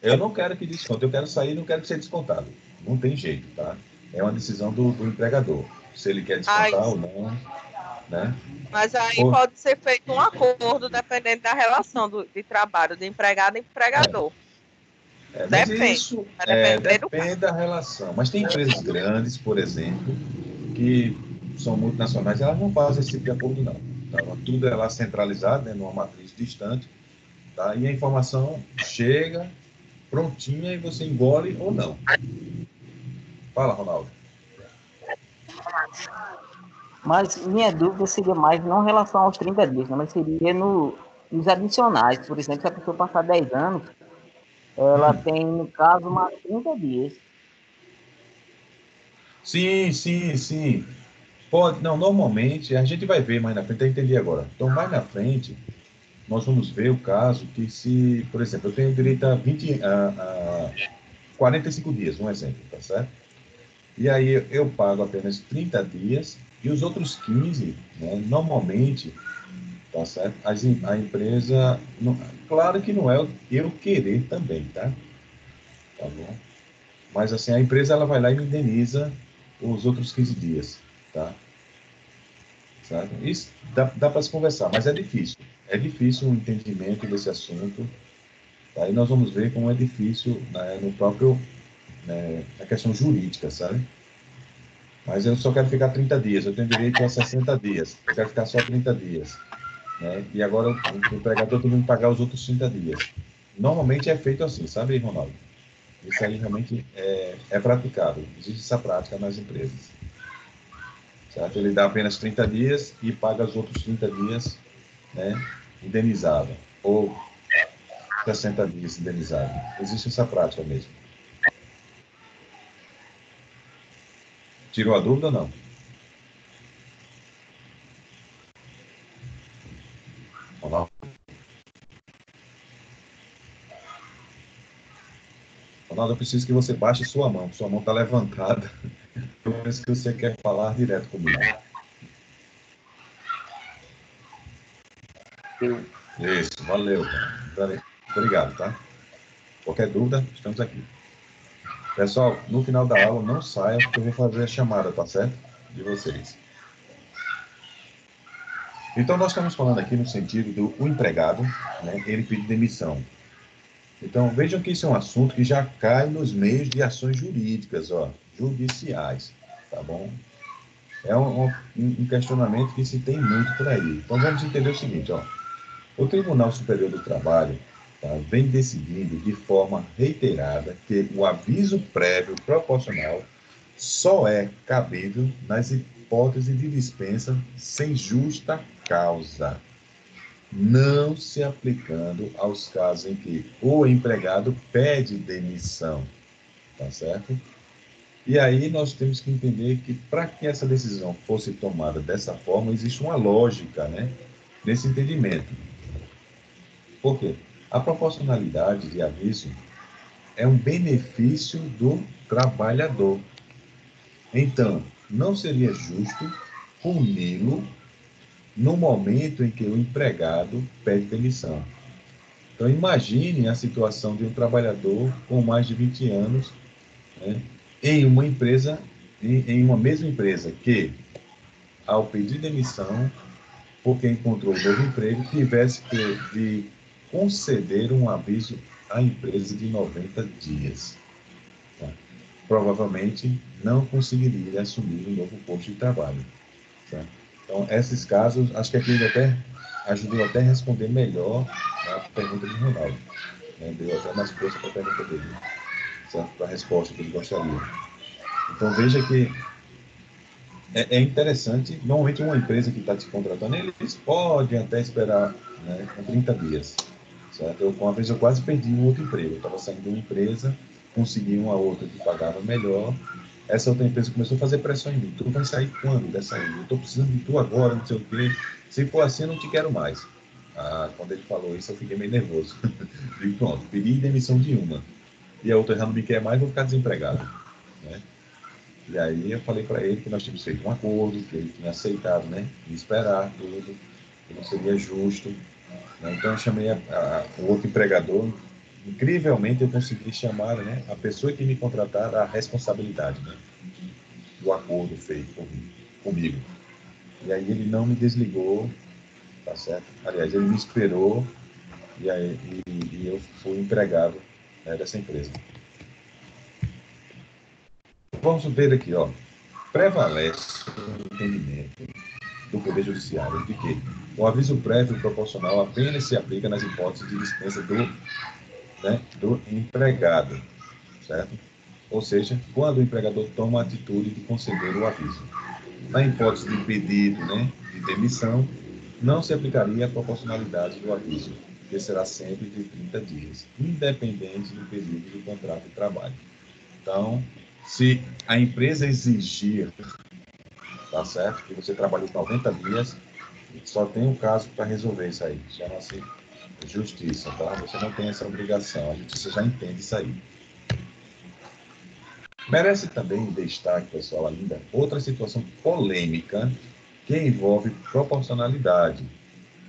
Eu não quero que desconte, eu quero sair, não quero que seja descontado. Não tem jeito, tá? É uma decisão do empregador, se ele quer descontar ou não, né?
Mas aí
Ou-
pode ser feito um acordo dependendo da relação de trabalho, de empregado e empregador.
Mas
Depende.
isso
Vai depender do
depende da relação. Mas tem empresas grandes, por exemplo, que são multinacionais, elas não fazem esse tipo de acordo, não. Então, tudo é lá centralizado, né, numa matriz distante, tá? E a informação chega prontinha e você engole ou não. Fala, Ronaldo.
Mas minha dúvida seria mais não em relação aos 30 dias, né, mas seria nos adicionais. Por exemplo, se a pessoa passar 10 anos, ela tem, no caso, mais 30 dias.
Sim. Pode, não, normalmente, a gente vai ver mais na frente, eu entendi agora. Então, mais na frente, nós vamos ver o caso que se, por exemplo, eu tenho direito a 45 dias, um exemplo, tá certo? E aí eu pago apenas 30 dias e os outros 15, né, normalmente, tá certo? A empresa, claro que não é eu querer também, tá? Tá bom? Mas assim, a empresa ela vai lá e me indeniza os outros 15 dias, tá? Certo? Isso dá para se conversar, mas é difícil. É difícil o entendimento desse assunto. Tá? E nós vamos ver como é difícil, né, no próprio, né, na questão jurídica, sabe? Mas eu só quero ficar 30 dias, eu tenho direito a 60 dias, eu quero ficar só 30 dias. Né? E agora o empregador tem que me pagar os outros 30 dias. Normalmente é feito assim, sabe, Ronaldo? Isso aí realmente é praticado, existe essa prática nas empresas. Certo? Ele dá apenas 30 dias e paga os outros 30 dias, né, indenizado, ou 60 dias indenizado. Existe essa prática mesmo. Tirou a dúvida ou não? Ronaldo? Ronaldo, eu preciso que você baixe sua mão. Sua mão está levantada. Eu penso que você quer falar direto comigo. Isso, valeu. Obrigado, tá? Qualquer dúvida, estamos aqui. Pessoal, no final da aula, não saia, porque eu vou fazer a chamada, tá certo? De vocês. Então, nós estamos falando aqui no sentido do empregado, né, ele pedir demissão. Então, vejam que isso é um assunto que já cai nos meios de ações jurídicas, ó, judiciais, tá bom? É um questionamento que se tem muito por aí. Então, vamos entender o seguinte, ó. O Tribunal Superior do Trabalho, tá, vem decidindo de forma reiterada que o aviso prévio proporcional só é cabível nas hipóteses de dispensa sem justa causa, não se aplicando aos casos em que o empregado pede demissão, tá certo? E aí nós temos que entender que para que essa decisão fosse tomada dessa forma, existe uma lógica, né, nesse entendimento. Por quê? A proporcionalidade de aviso é um benefício do trabalhador. Então, não seria justo puni-lo no momento em que o empregado pede demissão. Então, imagine a situação de um trabalhador com mais de 20 anos, né, em uma empresa, em uma mesma empresa, que, ao pedir demissão, porque encontrou um novo emprego, tivesse de conceder um aviso à empresa de 90 dias. Tá? Provavelmente não conseguiria assumir um novo posto de trabalho. Tá? Então, esses casos, acho que aqui ele até ajudou até a responder melhor a pergunta de Ronaldo. Né? Deu até mais força para a pergunta dele, para a resposta que ele gostaria. Então, veja que é interessante, normalmente uma empresa que está te contratando, eles podem até esperar, né, com 30 dias, certo? Uma vez eu quase perdi um outro emprego. Eu estava saindo de uma empresa, consegui uma outra que pagava melhor. Essa outra empresa começou a fazer pressão em mim. Tu vai sair quando dessa aí? Eu estou precisando de tu agora, não sei o quê. Se for assim, eu não te quero mais. Ah, quando ele falou isso, eu fiquei meio nervoso. Digo, pronto, pedi demissão de uma. E a outra já não me quer mais, vou ficar desempregado. Né? E aí eu falei para ele que nós tínhamos feito um acordo, que ele tinha aceitado, né? Me esperar tudo, que não seria justo. Né? Então eu chamei o outro empregador. Incrivelmente eu consegui chamar, né, a pessoa que me contratar a responsabilidade, né, do acordo feito comigo. E aí ele não me desligou, tá certo? Aliás, ele me esperou e eu fui empregado, né, dessa empresa. Vamos ver aqui, ó. Prevalece o entendimento do Poder Judiciário de que o aviso prévio proporcional apenas se aplica nas hipóteses de dispensa do empregado, certo? Ou seja, quando o empregador toma a atitude de conceder o aviso. Na hipótese de pedido, né, de demissão, não se aplicaria a proporcionalidade do aviso, que será sempre de 30 dias, independente do período do contrato de trabalho. Então, se a empresa exigir, tá certo, que você trabalhe 90 dias, só tem um caso para resolver isso aí, chama-se justiça, tá? Você não tem essa obrigação, a justiça já entende isso aí. Merece também destaque, pessoal, ainda outra situação polêmica que envolve proporcionalidade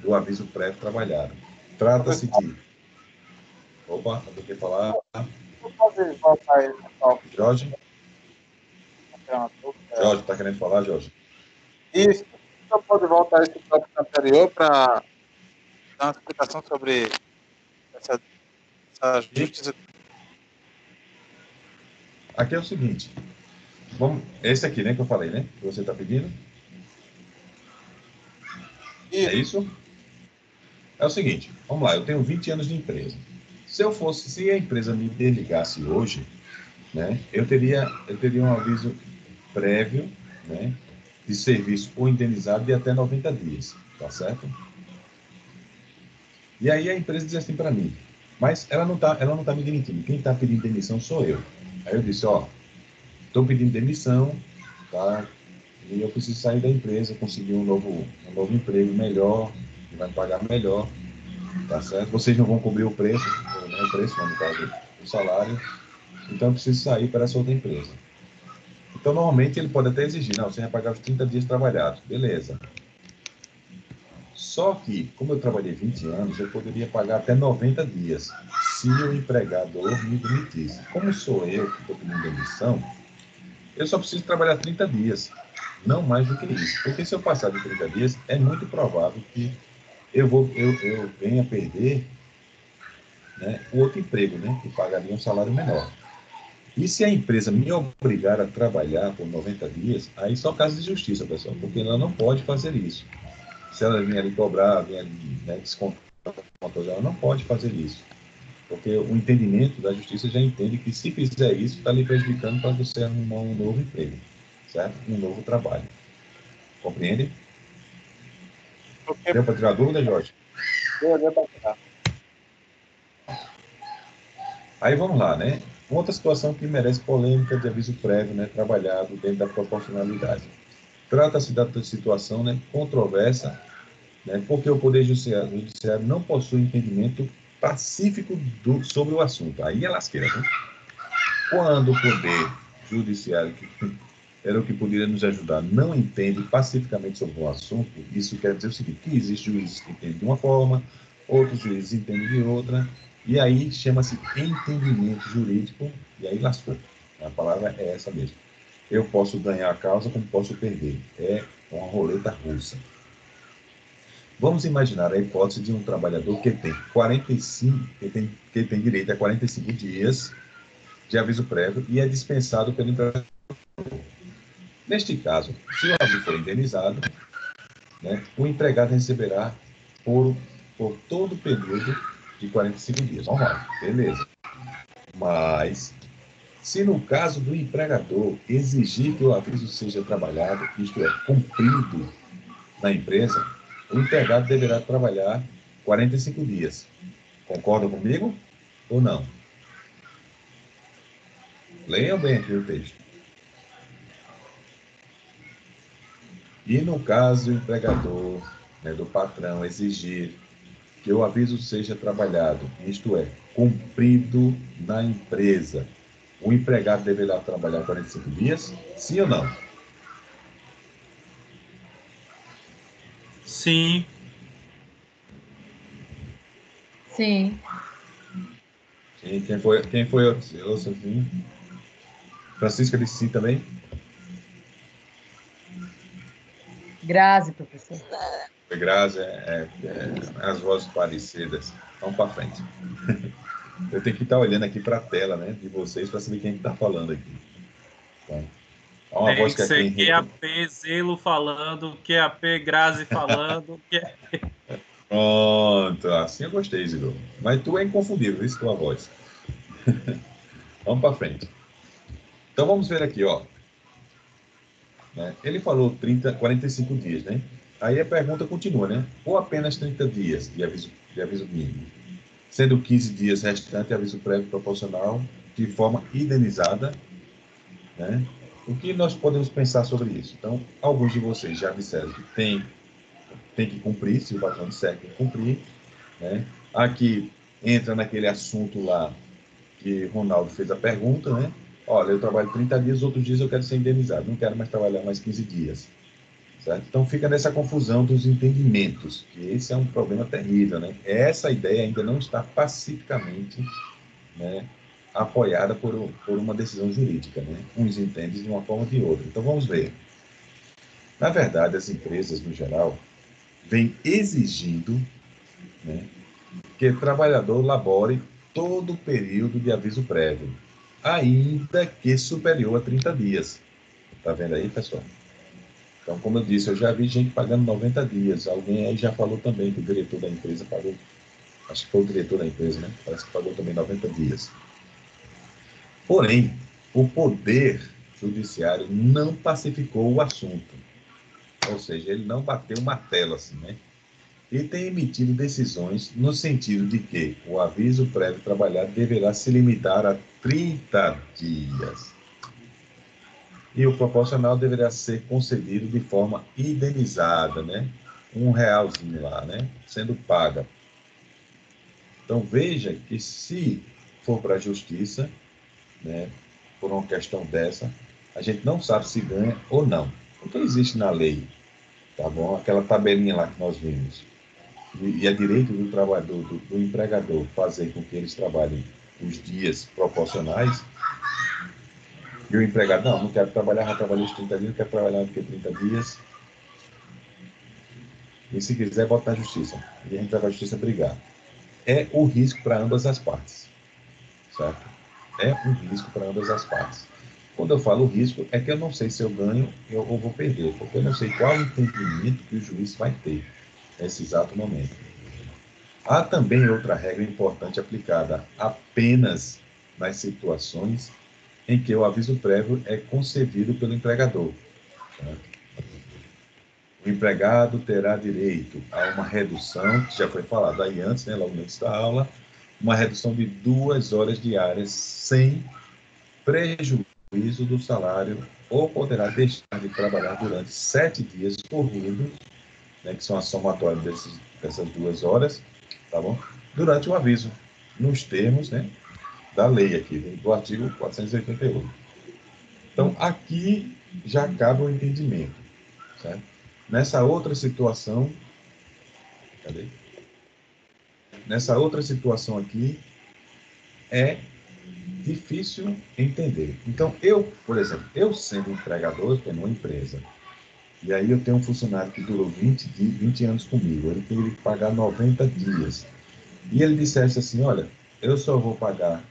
do aviso prévio trabalhado. Trata-se de... Opa, não tem que falar.
Pode voltar aí, pessoal.
Jorge? Jorge, está querendo falar, Jorge?
Isso. Só pode voltar esse tópico anterior para dar uma explicação sobre essa justiça.
Aqui é o seguinte. Esse aqui, né, que eu falei, né? Que você está pedindo?
Isso.
É isso? É o seguinte, vamos lá, eu tenho 20 anos de empresa. Se a empresa me desligasse hoje, né, eu teria um aviso prévio, né, de serviço ou indenizado de até 90 dias, tá certo? E aí a empresa diz assim para mim, mas ela não tá me demitindo, quem está pedindo demissão sou eu. Aí eu disse, ó, estou pedindo demissão, tá? E eu preciso sair da empresa, conseguir um novo emprego melhor, que vai me pagar melhor, tá certo? Vocês não vão cobrir o preço, não o preço, não, no caso, o salário, então eu preciso sair para essa outra empresa. Então, normalmente, ele pode até exigir, não, você vai pagar os 30 dias trabalhados, beleza. Só que, como eu trabalhei 20 anos, eu poderia pagar até 90 dias, se o empregador me demitisse. Como sou eu que estou pedindo demissão, eu só preciso trabalhar 30 dias, não mais do que isso. Porque se eu passar de 30 dias, é muito provável que eu venha perder, né, o outro emprego, né, que pagaria um salário menor. E se a empresa me obrigar a trabalhar por 90 dias, aí só caso de justiça, pessoal, porque ela não pode fazer isso. Se ela vier ali cobrar, vier ali, né, descontar, ela não pode fazer isso. Porque o entendimento da justiça já entende que se fizer isso, está lhe prejudicando para você arrumar um novo emprego, certo? Um novo trabalho. Compreende? Deu para tirar dúvida, Jorge?
Deu para tirar.
Aí vamos lá, né? Outra situação que merece polêmica de aviso prévio, né, trabalhado dentro da proporcionalidade. Trata-se da situação, né, controversa, né, porque o Poder Judiciário não possui entendimento pacífico sobre o assunto. Aí é lasqueira, né? Quando o Poder Judiciário, que era o que poderia nos ajudar, não entende pacificamente sobre o assunto, isso quer dizer o seguinte, que existem juízes que entendem de uma forma, outros juízes entendem de outra, e aí chama-se entendimento jurídico, e aí lascou. A palavra é essa mesmo. Eu posso ganhar a causa como posso perder. É uma roleta russa. Vamos imaginar a hipótese de um trabalhador que tem 45, que tem direito a 45 dias de aviso prévio e é dispensado pelo empregador. Neste caso, se o aviso for indenizado, né, o empregado receberá por todo o período de 45 dias. Normal, beleza. Mas, se no caso do empregador exigir que o aviso seja trabalhado, isto é, cumprido na empresa, o empregado deverá trabalhar 45 dias. Concordam comigo ou não? Leiam bem aqui o texto. E no caso do empregador, né, do patrão, exigir que o aviso seja trabalhado, isto é, cumprido na empresa, o empregado deverá trabalhar 45 dias? Sim ou não?
Sim.
Sim.
Sim, quem foi o Sofim? Francisca disse sim também?
Grazi, professor.
Foi Grazi, as vozes parecidas. Vamos para frente. Eu tenho que estar olhando aqui para a tela, né, de vocês para saber quem está falando aqui. Então, há uma
Tem
voz
que
que é
ser
quem...
QAP Zelo falando, QAP Grazi falando.
Pronto, assim eu gostei, Isidoro. Mas tu é inconfundível, isso tua voz. Vamos para frente. Então vamos ver aqui, ó. Né? Ele falou 45 dias, né? Aí a pergunta continua, né? Ou apenas 30 dias de aviso mínimo, sendo 15 dias restante aviso prévio proporcional de forma indenizada, né? O que nós podemos pensar sobre isso? Então, alguns de vocês já disseram que tem que cumprir, se o patrão disser que tem que cumprir, né? Aqui entra naquele assunto lá que Ronaldo fez a pergunta, né? Olha, eu trabalho 30 dias, outros dias eu quero ser indenizado, não quero mais trabalhar mais 15 dias. Certo? Então fica nessa confusão dos entendimentos, que esse é um problema terrível, né? Essa ideia ainda não está pacificamente, né, apoiada por uma decisão jurídica, né? Uns entendem de uma forma ou de outra. Então vamos ver. Na verdade, as empresas, no geral, vêm exigindo, né, que o trabalhador labore todo o período de aviso prévio, ainda que superior a 30 dias. Tá vendo aí, pessoal? Então, como eu disse, eu já vi gente pagando 90 dias. Alguém aí já falou também que o diretor da empresa pagou. Acho que foi o diretor da empresa, né? Parece que pagou também 90 dias. Porém, o Poder Judiciário não pacificou o assunto. Ou seja, ele não bateu o martelo assim, né? E tem emitido decisões no sentido de que o aviso prévio trabalhado deverá se limitar a 30 dias. E o proporcional deverá ser concedido de forma indenizada, né? R$ 1 lá, né? Sendo paga. Então veja que se for para a justiça, né? Por uma questão dessa, a gente não sabe se ganha ou não. Porque existe na lei, tá bom? Aquela tabelinha lá que nós vimos. E é direito do trabalhador, do empregador, fazer com que eles trabalhem os dias proporcionais. E o empregado, não quero trabalhar, já trabalhei os 30 dias, não quero trabalhar do que 30 dias. E se quiser, bota na justiça. E a gente vai para a justiça brigar. É o risco para ambas as partes. Certo? É um risco para ambas as partes. Quando eu falo risco, é que eu não sei se eu ganho ou vou perder, porque eu não sei qual o entendimento que o juiz vai ter nesse exato momento. Há também outra regra importante aplicada apenas nas situações em que o aviso prévio é concedido pelo empregador. Certo? O empregado terá direito a uma redução, que já foi falado aí antes, né, logo antes da aula, uma redução de 2 horas diárias sem prejuízo do salário, ou poderá deixar de trabalhar durante 7 dias corridos, né, que são a somatória dessas 2 horas, tá bom? Durante o aviso, nos termos, né, da lei aqui, do artigo 488. Então, aqui já acaba o entendimento, certo? Nessa outra situação, cadê? Nessa outra situação aqui, é difícil entender. Então, por exemplo, eu sendo empregador, eu tenho uma empresa, e aí eu tenho um funcionário que durou 20 anos comigo, ele teve que pagar 90 dias. E ele dissesse assim, olha, eu só vou pagar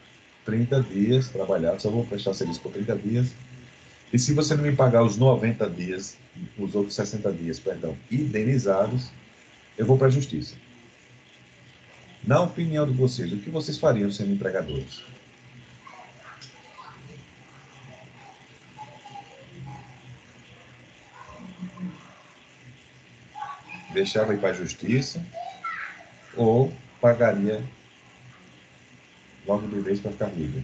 30 dias trabalhado, só vou prestar serviço por 30 dias, e se você não me pagar os 90 dias, os outros 60 dias, perdão, indenizados, eu vou para a justiça. Na opinião de vocês, o que vocês fariam sendo empregadores? Deixava ir para a justiça ou pagaria logo de vez para ficar livre.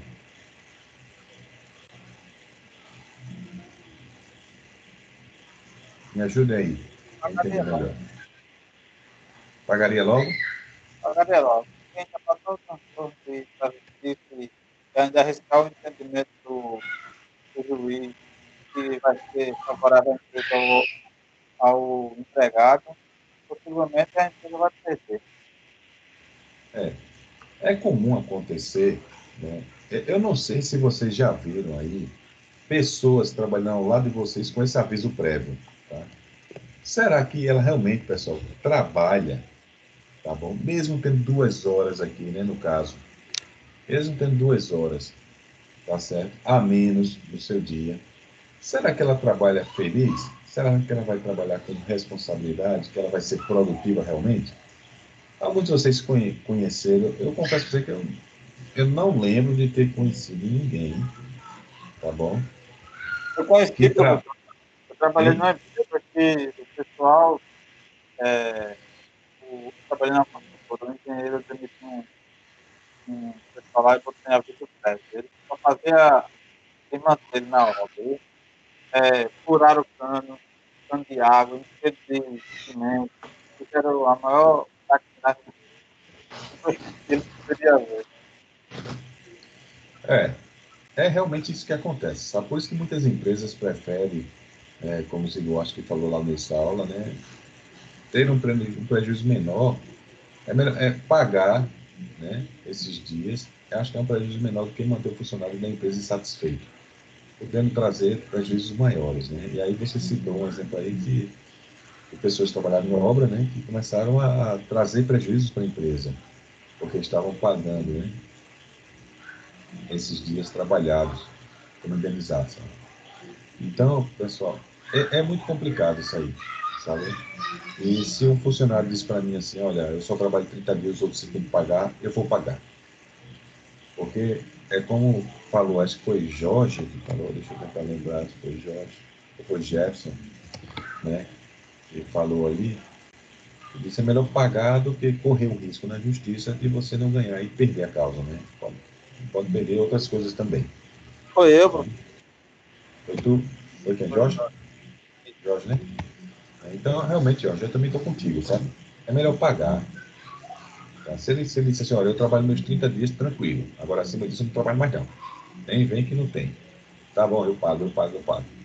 Me ajude aí a entender melhor. Pagaria logo?
Pagaria logo. Quem já passou o transtorno de justiça e ainda arriscar o entendimento do juiz que vai ser favorável à empresa ao empregado, possivelmente a empresa vai perder.
É comum acontecer, né? Eu não sei se vocês já viram aí pessoas trabalhando ao lado de vocês com esse aviso prévio, tá? Será que ela realmente, pessoal, trabalha, tá bom? Mesmo tendo 2 horas aqui, né, no caso, mesmo tendo 2 horas, tá certo? A menos no seu dia. Será que ela trabalha feliz? Será que ela vai trabalhar com responsabilidade? Que ela vai ser produtiva realmente? Alguns de vocês conheceram, eu confesso para você que eu não lembro de ter conhecido ninguém, tá bom?
Eu conheci,
Que
professor. Eu trabalhei
Hein?
numa empresa que o pessoal, trabalhei na construtora, o engenheiro demitiu um pessoal lá e botou em aviso prévio. Ele só fazia se manter na obra. Eles, furaram o cano de água, encher de cimento. Isso era a maior sacanagem que ele poderia ver.
É realmente isso que acontece, sabe? Por isso que muitas empresas preferem, como o Silvio acho que falou lá nessa aula, né? Ter um prejuízo menor, é pagar, né, esses dias. Eu acho que é um prejuízo menor do que manter o funcionário da empresa insatisfeito, podendo trazer prejuízos maiores, né? E aí você citou um exemplo aí de pessoas que trabalhavam em obra, né, que começaram a trazer prejuízos para a empresa, porque estavam pagando, né, esses dias trabalhados como indenização. Então, pessoal, é muito complicado isso aí, sabe? E se um funcionário diz para mim assim, olha, eu só trabalho 30 dias, os outros você tem que pagar, eu vou pagar. Porque é como falou, acho que foi Jorge que falou, deixa eu tentar lembrar se foi Jorge, ou foi Jefferson, né? Que falou aí, que disse é melhor pagar do que correr o risco na justiça de você não ganhar e perder a causa, né? Pode perder outras coisas também.
Foi eu,
Então,
professor.
foi tu? Foi quem? Jorge? Jorge, né? Então, realmente, Jorge, eu também estou contigo, sabe? É melhor pagar. Tá? Se ele disse assim, olha, eu trabalho meus 30 dias tranquilo, agora acima disso eu não trabalho mais não. Nem vem que não tem. Tá bom, eu pago.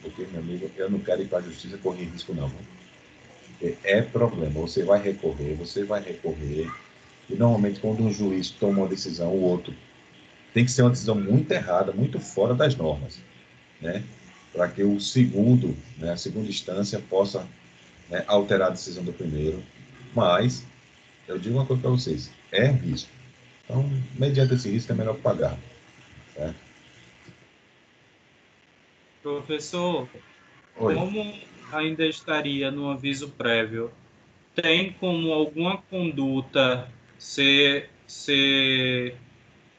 Porque, meu amigo, eu não quero ir para a justiça correr risco não. Porque é problema. Você vai recorrer. E normalmente quando um juiz toma uma decisão, o outro tem que ser uma decisão muito errada, muito fora das normas, né? Para que o segundo, né, a segunda instância possa, né, alterar a decisão do primeiro. Mas eu digo uma coisa para vocês, é risco. Então, mediante esse risco, é melhor pagar. Certo?
Professor,
Oi.
como ainda estaria no aviso prévio, tem como alguma conduta ser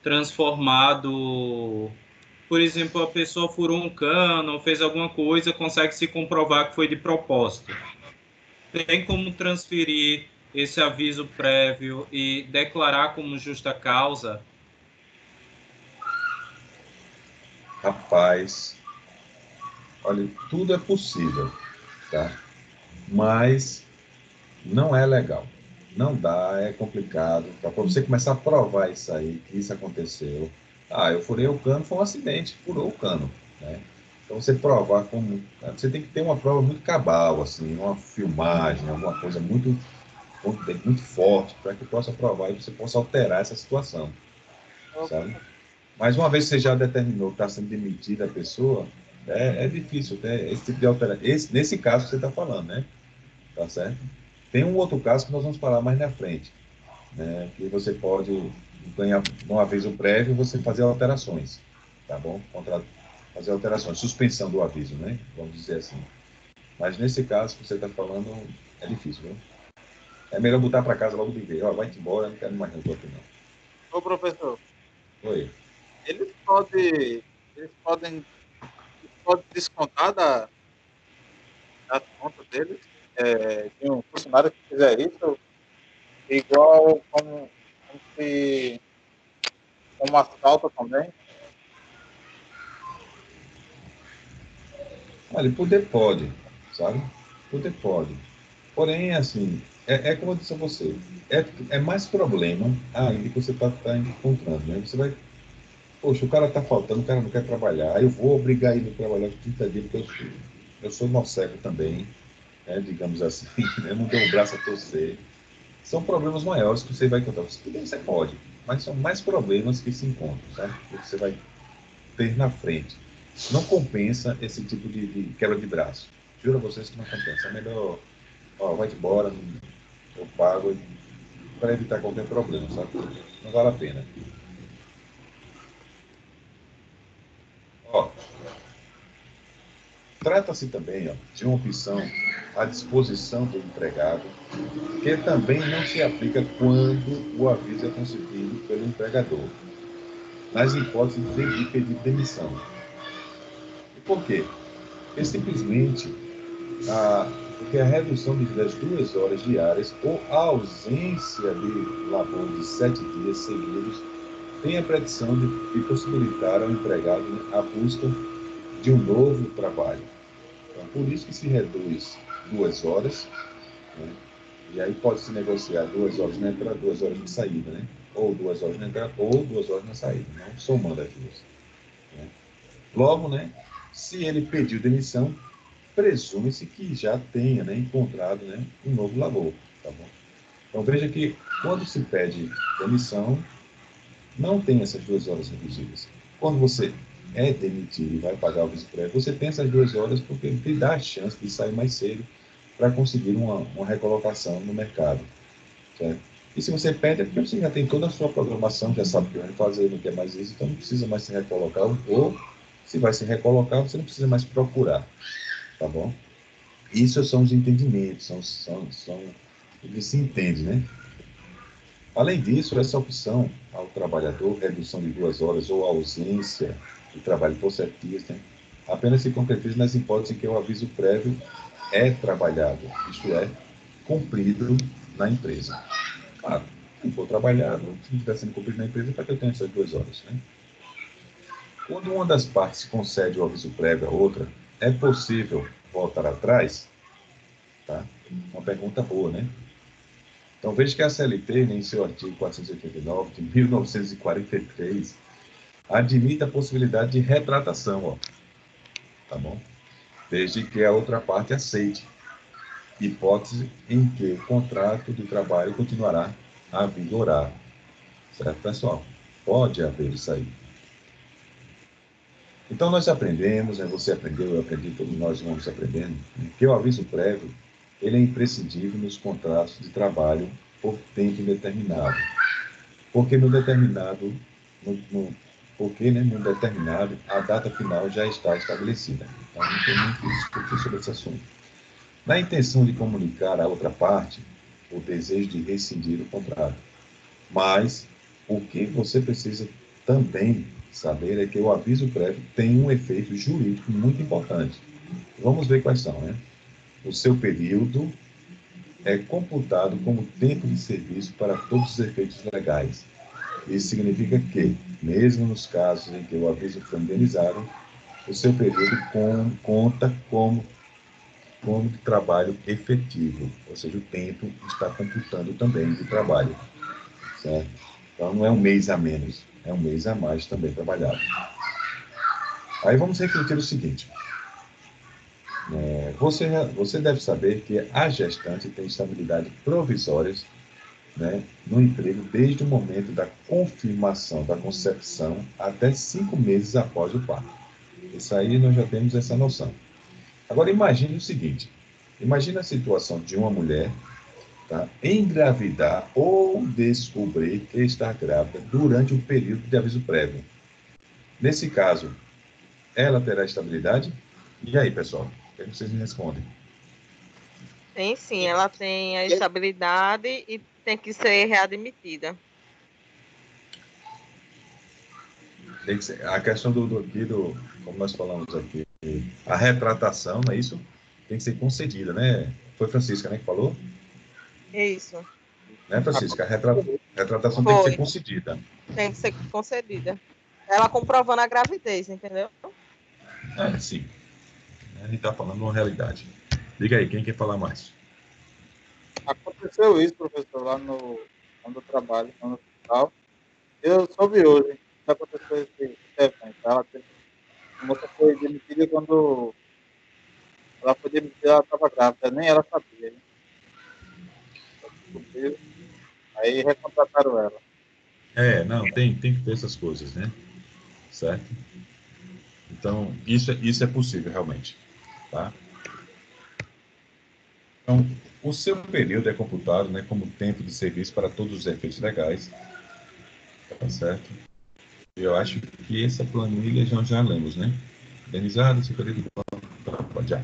transformado, por exemplo, a pessoa furou um cano, fez alguma coisa, consegue se comprovar que foi de propósito. Tem como transferir esse aviso prévio e declarar como justa causa?
Rapaz, olha, tudo é possível, tá? Mas não é legal. Não dá, é complicado. Tá? Para você começar a provar isso aí, que isso aconteceu. Ah, eu furei o cano, foi um acidente, furou o cano, né? Então você provar como. Você tem que ter uma prova muito cabal, assim, uma filmagem, alguma coisa muito forte, para que possa provar e você possa alterar essa situação, sabe? Mas uma vez que você já determinou que está sendo demitida a pessoa, é difícil, né? Esse tipo de alteração. Nesse caso que você está falando, né? Tá certo? Tem um outro caso que nós vamos falar mais na frente, né? Que você pode ganhar um aviso prévio, você fazer alterações, tá bom? Fazer alterações, suspensão do aviso, né? Vamos dizer assim. Mas nesse caso que você está falando, é difícil, viu? É melhor botar para casa logo de vez. Ó, vai-te embora, não quero mais não, aqui não.
Ô, professor,
Oi.
eles podem, eles podem descontar das contas deles, de um funcionário que fizer isso, igual como se Como assalto também?
Olha, poder pode, sabe? Poder pode. Porém, assim, como eu disse a você, é mais problema ainda que você tá encontrando, né? Você vai, poxa, o cara tá faltando, o cara não quer trabalhar, eu vou obrigar ele a trabalhar com 30 dias, porque eu sou nocego também, né? Digamos assim, né? Não dou o braço a torcer. São problemas maiores que você vai encontrar. Você pode, mas são mais problemas que se encontram, sabe? Que você vai ter na frente. Não compensa esse tipo de quebra de braço. Juro a vocês que não compensa. É melhor, ó, vai embora, eu pago para evitar qualquer problema, sabe? Não vale a pena. Ó, trata-se também, ó, de uma opção à disposição do empregado, que também não se aplica quando o aviso é concedido pelo empregador, nas hipóteses de pedir demissão. E por quê? Porque simplesmente porque a redução das 2 horas diárias ou a ausência de labor de 7 dias seguidos tem a predição de possibilitar ao empregado, né, a busca de um novo trabalho. Então, por isso que se reduz 2 horas, né, e aí pode-se negociar 2 horas na entrada, 2 horas na saída, né? Ou 2 horas na entrada, ou 2 horas na saída, não somando as duas. Né? Logo, né, se ele pediu demissão, presume-se que já tenha, né, encontrado, né, um novo labor. Tá bom? Então veja que quando se pede demissão, não tem essas 2 horas reduzidas. Quando você é demitido e vai pagar o aviso prévio, você tem essas 2 horas porque ele te dá a chance de sair mais cedo para conseguir uma recolocação no mercado. Certo? E se você pede, é porque você já tem toda a sua programação, já sabe o que vai fazer, não quer mais isso, então não precisa mais se recolocar, ou se vai se recolocar, você não precisa mais procurar. Tá bom? Isso são os entendimentos, são o que se entende, né? Além disso, essa opção ao trabalhador, redução de 2 horas ou ausência de trabalho por 7 dias, né, apenas se concretiza nas hipóteses em que o aviso prévio é trabalhado, isto é, cumprido na empresa. Claro, se for trabalhado, se não estiver sendo cumprido na empresa, para que eu tenha essas 2 horas, né? Quando uma das partes concede o aviso prévio à outra, é possível voltar atrás? Tá? Uma pergunta boa, né? Então, veja que a CLT, em seu artigo 489, de 1943, admite a possibilidade de retratação, ó, tá bom? Desde que a outra parte aceite, hipótese em que o contrato de trabalho continuará a vigorar. Certo, pessoal? Pode haver isso aí. Então, nós aprendemos, né, você aprendeu, eu aprendi, todos nós vamos aprendendo, né, que o aviso prévio ele é imprescindível nos contratos de trabalho por tempo indeterminado. Porque no determinado, porque, né, no determinado, a data final já está estabelecida. Então, não tem muito que discutir sobre esse assunto. Na intenção de comunicar à outra parte o desejo de rescindir o contrato. Mas o que você precisa também saber é que o aviso prévio tem um efeito jurídico muito importante. Vamos ver quais são, né? O seu período é computado como tempo de serviço para todos os efeitos legais. Isso significa que, mesmo nos casos em que o aviso foi indenizado, o seu período conta como de trabalho efetivo, ou seja, o tempo está computando também de trabalho, certo? Então, não é um mês a menos, é um mês a mais também trabalhado. Aí vamos refletir o seguinte. Você deve saber que a gestante tem estabilidade provisória, né, no emprego desde o momento da confirmação da concepção até 5 meses após o parto. Isso aí nós já temos essa noção. Agora imagine o seguinte, imagine a situação de uma mulher, tá, engravidar ou descobrir que está grávida durante o período de aviso prévio. Nesse caso, ela terá estabilidade? E aí, pessoal, o que vocês me respondem?
Tem sim, ela tem a estabilidade e tem que ser readmitida.
Tem que ser, a questão como nós falamos aqui, a retratação, não é isso? Tem que ser concedida, né? Foi Francisca, né, que falou?
É isso.
Né, Francisca? A retratação tem que ser
Foi.
concedida.
Tem que ser concedida. Ela comprovando a gravidez, entendeu?
Sim. A gente está falando uma realidade. Diga aí, quem quer falar mais?
Aconteceu isso, professor, lá onde eu trabalho, no hospital. Eu soube hoje que aconteceu esse evento. A moça foi demitida quando ela foi demitida, ela estava grávida, nem ela sabia. Hein? Aí recontrataram ela.
Não, tem que ter essas coisas, né? Certo? Então, isso é possível, realmente. Tá? Então, o seu período é computado, né, como tempo de serviço para todos os efeitos legais. Tá certo? Eu acho que essa planilha já lemos, né? Indenizado, seu período já.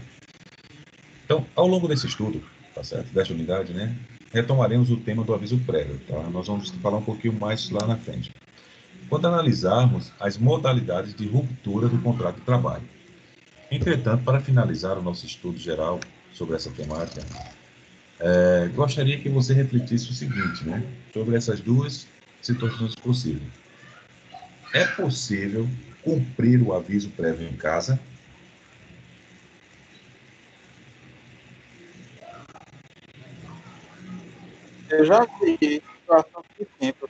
Então, ao longo desse estudo, tá certo? Desta unidade, né? Retomaremos o tema do aviso prévio, tá? Nós vamos falar um pouquinho mais lá na frente. Quando analisarmos as modalidades de ruptura do contrato de trabalho. Entretanto, para finalizar o nosso estudo geral sobre essa temática, gostaria que você refletisse o seguinte, né? Sobre essas duas situações possíveis. É possível cumprir o aviso prévio em casa?
Eu já vi situação que tempo.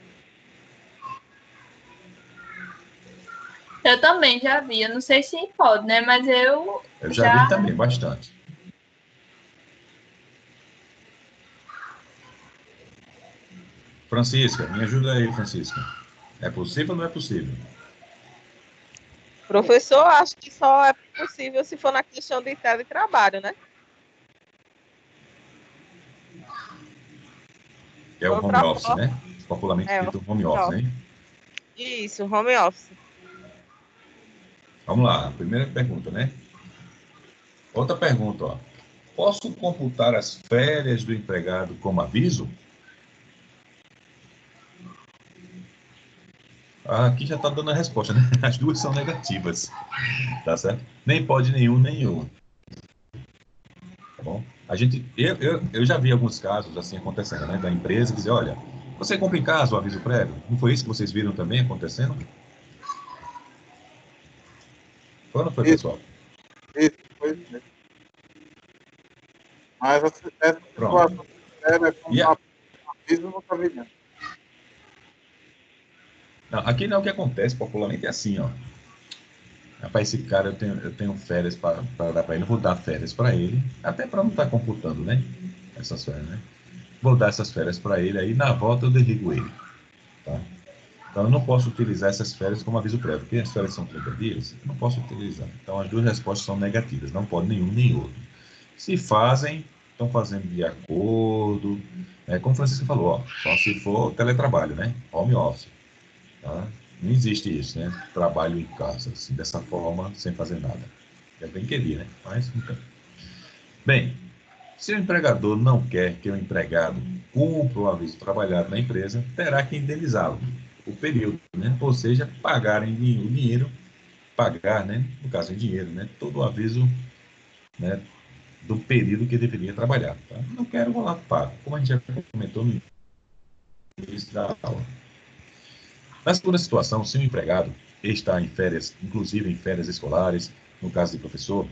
Eu também já vi. Eu não sei se pode, né? Mas eu
já vi também, bastante. Francisca, me ajuda aí, Francisca. É possível ou não é possível?
Professor, acho que só é possível se for na questão de teletrabalho, né?
É o home office, né? Popularmente dito home office, né?
Isso, home office.
Vamos lá, primeira pergunta, né? Outra pergunta, ó. Posso computar as férias do empregado como aviso? Aqui já está dando a resposta, né? As duas são negativas, tá certo? Nem pode nenhum, nem outro. Tá bom? Eu já vi alguns casos assim acontecendo, né? Da empresa dizer, olha, você compra em casa o aviso prévio? Não foi isso que vocês viram também acontecendo? Foi ou não foi, pessoal?
Isso, foi isso mesmo. Mas essa situação é como aviso, nunca vi mesmo.
Não, aqui não é o que acontece, popularmente é assim, ó. Rapaz, esse cara eu tenho férias para dar para ele, eu vou dar férias para ele, até para não estar computando, né? Essas férias, né? Vou dar essas férias para ele, aí na volta eu derrigo ele, tá? Então eu não posso utilizar essas férias como aviso prévio, porque as férias são 30 dias, eu não posso utilizar. Então as duas respostas são negativas, não pode nenhum nem outro. Se fazem, estão fazendo de acordo, como o Francisco falou, ó, só se for teletrabalho, né? Home office, tá? Não existe isso, né? Trabalho em casa, assim, dessa forma, sem fazer nada. É bem querer, né? Mas nunca. Bem, se o empregador não quer que o empregado cumpra o aviso trabalhado na empresa, terá que indenizá-lo o período, né? Ou seja, pagar o dinheiro, pagar, né? No caso em dinheiro, né? Todo o aviso, né? Do período que deveria trabalhar. Tá? Não quero, vou lá, pago. Como a gente já comentou no início da aula. Na segunda situação, se o empregado está em férias, inclusive em férias escolares, no caso de professor,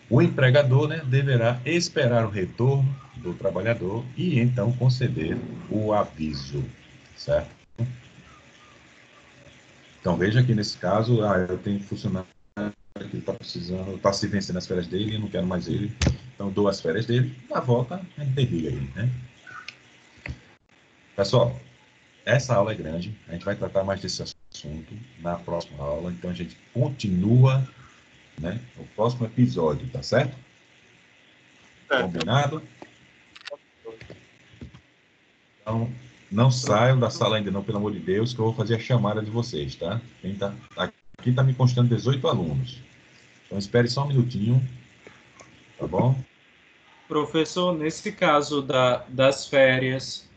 o empregador, né, deverá esperar o retorno do trabalhador e então conceder o aviso, certo? Então veja que nesse caso, eu tenho funcionário que está precisando, está se vencendo as férias dele, eu não quero mais ele, então dou as férias dele, na volta a gente derriga ele, né? Pessoal, essa aula é grande, a gente vai tratar mais desse assunto na próxima aula, então a gente continua, né, no próximo episódio, tá certo? Combinado? Então, não saiam da sala ainda não, pelo amor de Deus, que eu vou fazer a chamada de vocês, tá? Aqui está me constando 18 alunos. Então, espere só um minutinho, tá bom?
Professor, nesse caso das férias,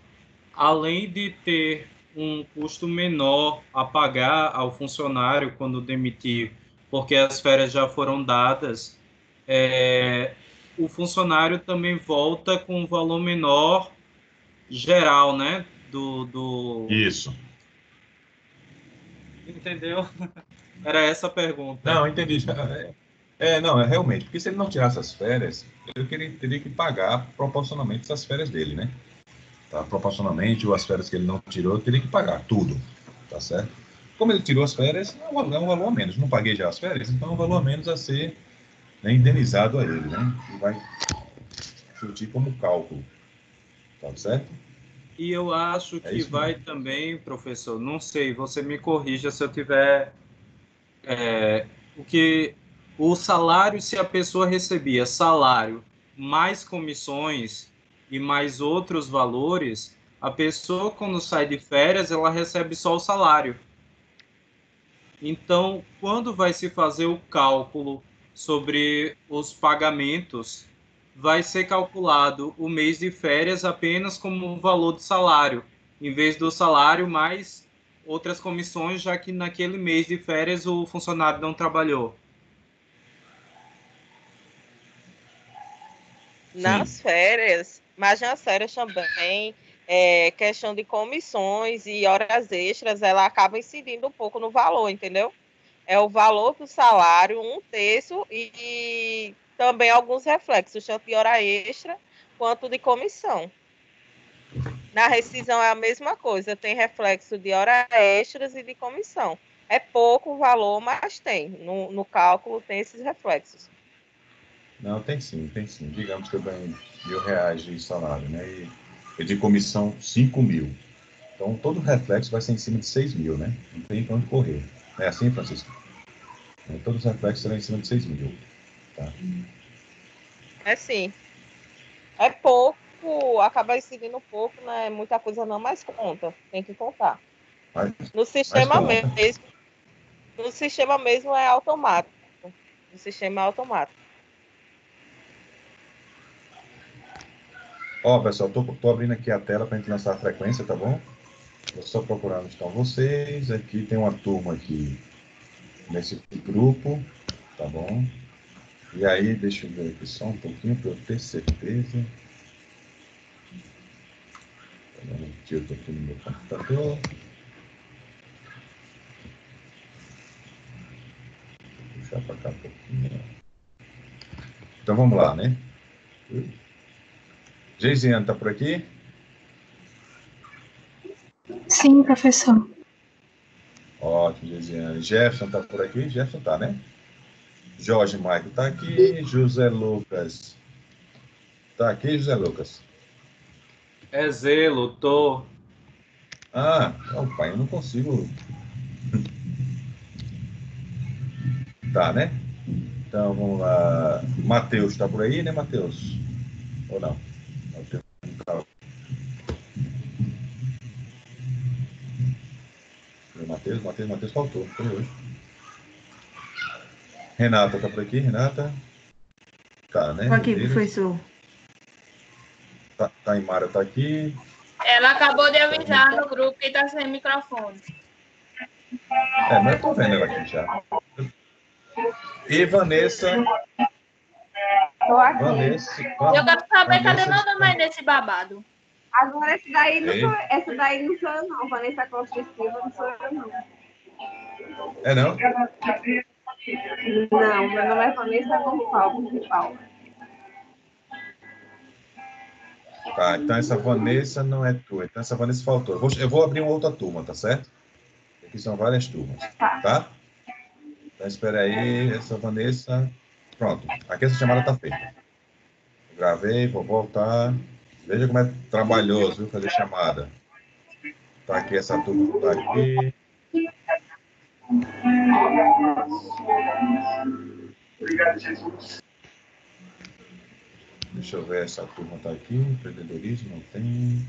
além de ter um custo menor a pagar ao funcionário quando demitir, porque as férias já foram dadas, o funcionário também volta com um valor menor geral, né?
Isso.
Entendeu? Era essa a pergunta.
Não, entendi. Não, é realmente, porque se ele não tirasse as férias, teria que pagar proporcionalmente essas férias dele, né? Tá? Proporcionalmente, ou as férias que ele não tirou, eu teria que pagar tudo, tá certo? Como ele tirou as férias, é um valor a menos. Não paguei já as férias, então é um valor a menos a ser, né, indenizado a ele, né? E vai surtir como cálculo, tá certo?
E eu acho
É
que
isso
vai
mesmo.
também, professor, não sei, você me corrija se eu tiver o salário, se a pessoa recebia salário mais comissões e mais outros valores, a pessoa quando sai de férias, ela recebe só o salário. Então, quando vai se fazer o cálculo sobre os pagamentos, vai ser calculado o mês de férias apenas como um valor de salário, em vez do salário mais outras comissões, já que naquele mês de férias o funcionário não trabalhou.
Sim.
Nas férias, mas nas férias também, questão de comissões e horas extras, ela acaba incidindo um pouco no valor, entendeu? É o valor do salário, um terço, e também alguns reflexos, tanto de hora extra quanto de comissão. Na rescisão é a mesma coisa, tem reflexo de horas extras e de comissão. É pouco o valor, mas tem. No cálculo tem esses reflexos.
Não, tem sim, tem sim. Digamos que eu ganho R$ 1.000 de salário, né? E de comissão 5.000. Então, todo o reflexo vai ser em cima de 6.000, né? Não tem pra onde correr. Não é assim, Francisco? Todos os reflexos serão em cima de 6.000. Tá?
É sim. É pouco, acaba incidindo pouco, né? Muita coisa não, mas conta. Tem que contar. No sistema
conta.
mesmo, no sistema mesmo é automático. No sistema é automático.
Ó, pessoal, tô abrindo aqui a tela para a gente lançar a frequência, tá bom? Vou só procurar onde estão vocês. Aqui tem uma turma aqui nesse grupo, tá bom? E aí, deixa eu ver aqui só um pouquinho para eu ter certeza. Tá dando um tilt aqui no meu computador. Vou puxar para cá um pouquinho. Então vamos lá, né? Geisiane, tá por aqui?
Sim, professor.
Ótimo, Geisiane. Jefferson tá por aqui? Jefferson tá, né? Jorge Maico tá aqui. José Lucas. Tá aqui, José Lucas?
É zelo, tô.
Ah, não, pai, eu não consigo. Tá, né? Então vamos lá. Matheus tá por aí, né, Matheus? Ou não? Matheus não tá. Matheus faltou, não foi hoje. Renata tá por aqui, Renata? Tá, né?
Tô aqui,
Medeiros.
professor.
Taimara tá aqui.
Ela acabou de avisar no grupo que tá sem microfone.
Mas eu tô vendo ela aqui já. E Vanessa?
Tô aqui.
Vanessa.
Eu quero saber, cadê meu mãe nesse babado?
Agora, essa daí não sou eu, não. Vanessa Costa Silva não sou eu, não.
É, não?
Não, meu nome é Vanessa Gonçalves de Paula.
Tá, então essa Vanessa não é tua. Então essa Vanessa faltou. Eu vou abrir uma outra turma, tá certo? Aqui são várias turmas, tá? Então espera aí, essa Vanessa... Pronto, aqui essa chamada tá feita. Gravei, vou voltar. Veja como é trabalhoso, viu, fazer chamada. Tá aqui essa turma, tá aqui. Obrigado, Jesus. Deixa eu ver, essa turma tá aqui. Empreendedorismo, não tem.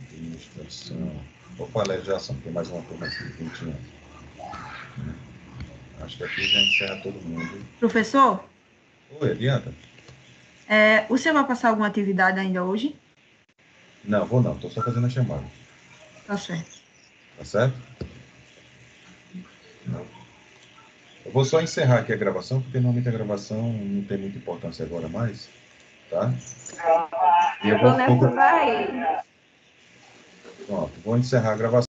Administração. Opa, legislação, tem mais uma turma aqui, 21. Acho que aqui já encerra todo mundo.
Professor?
Oi, adianta.
O senhor vai passar alguma atividade ainda hoje?
Não, vou não, tô só fazendo a chamada.
Tá certo.
Tá certo? Não. Eu vou só encerrar aqui a gravação, porque normalmente a gravação não tem muita importância agora mais, tá? E eu
Tô nessa daí.
Pronto, vou encerrar a gravação.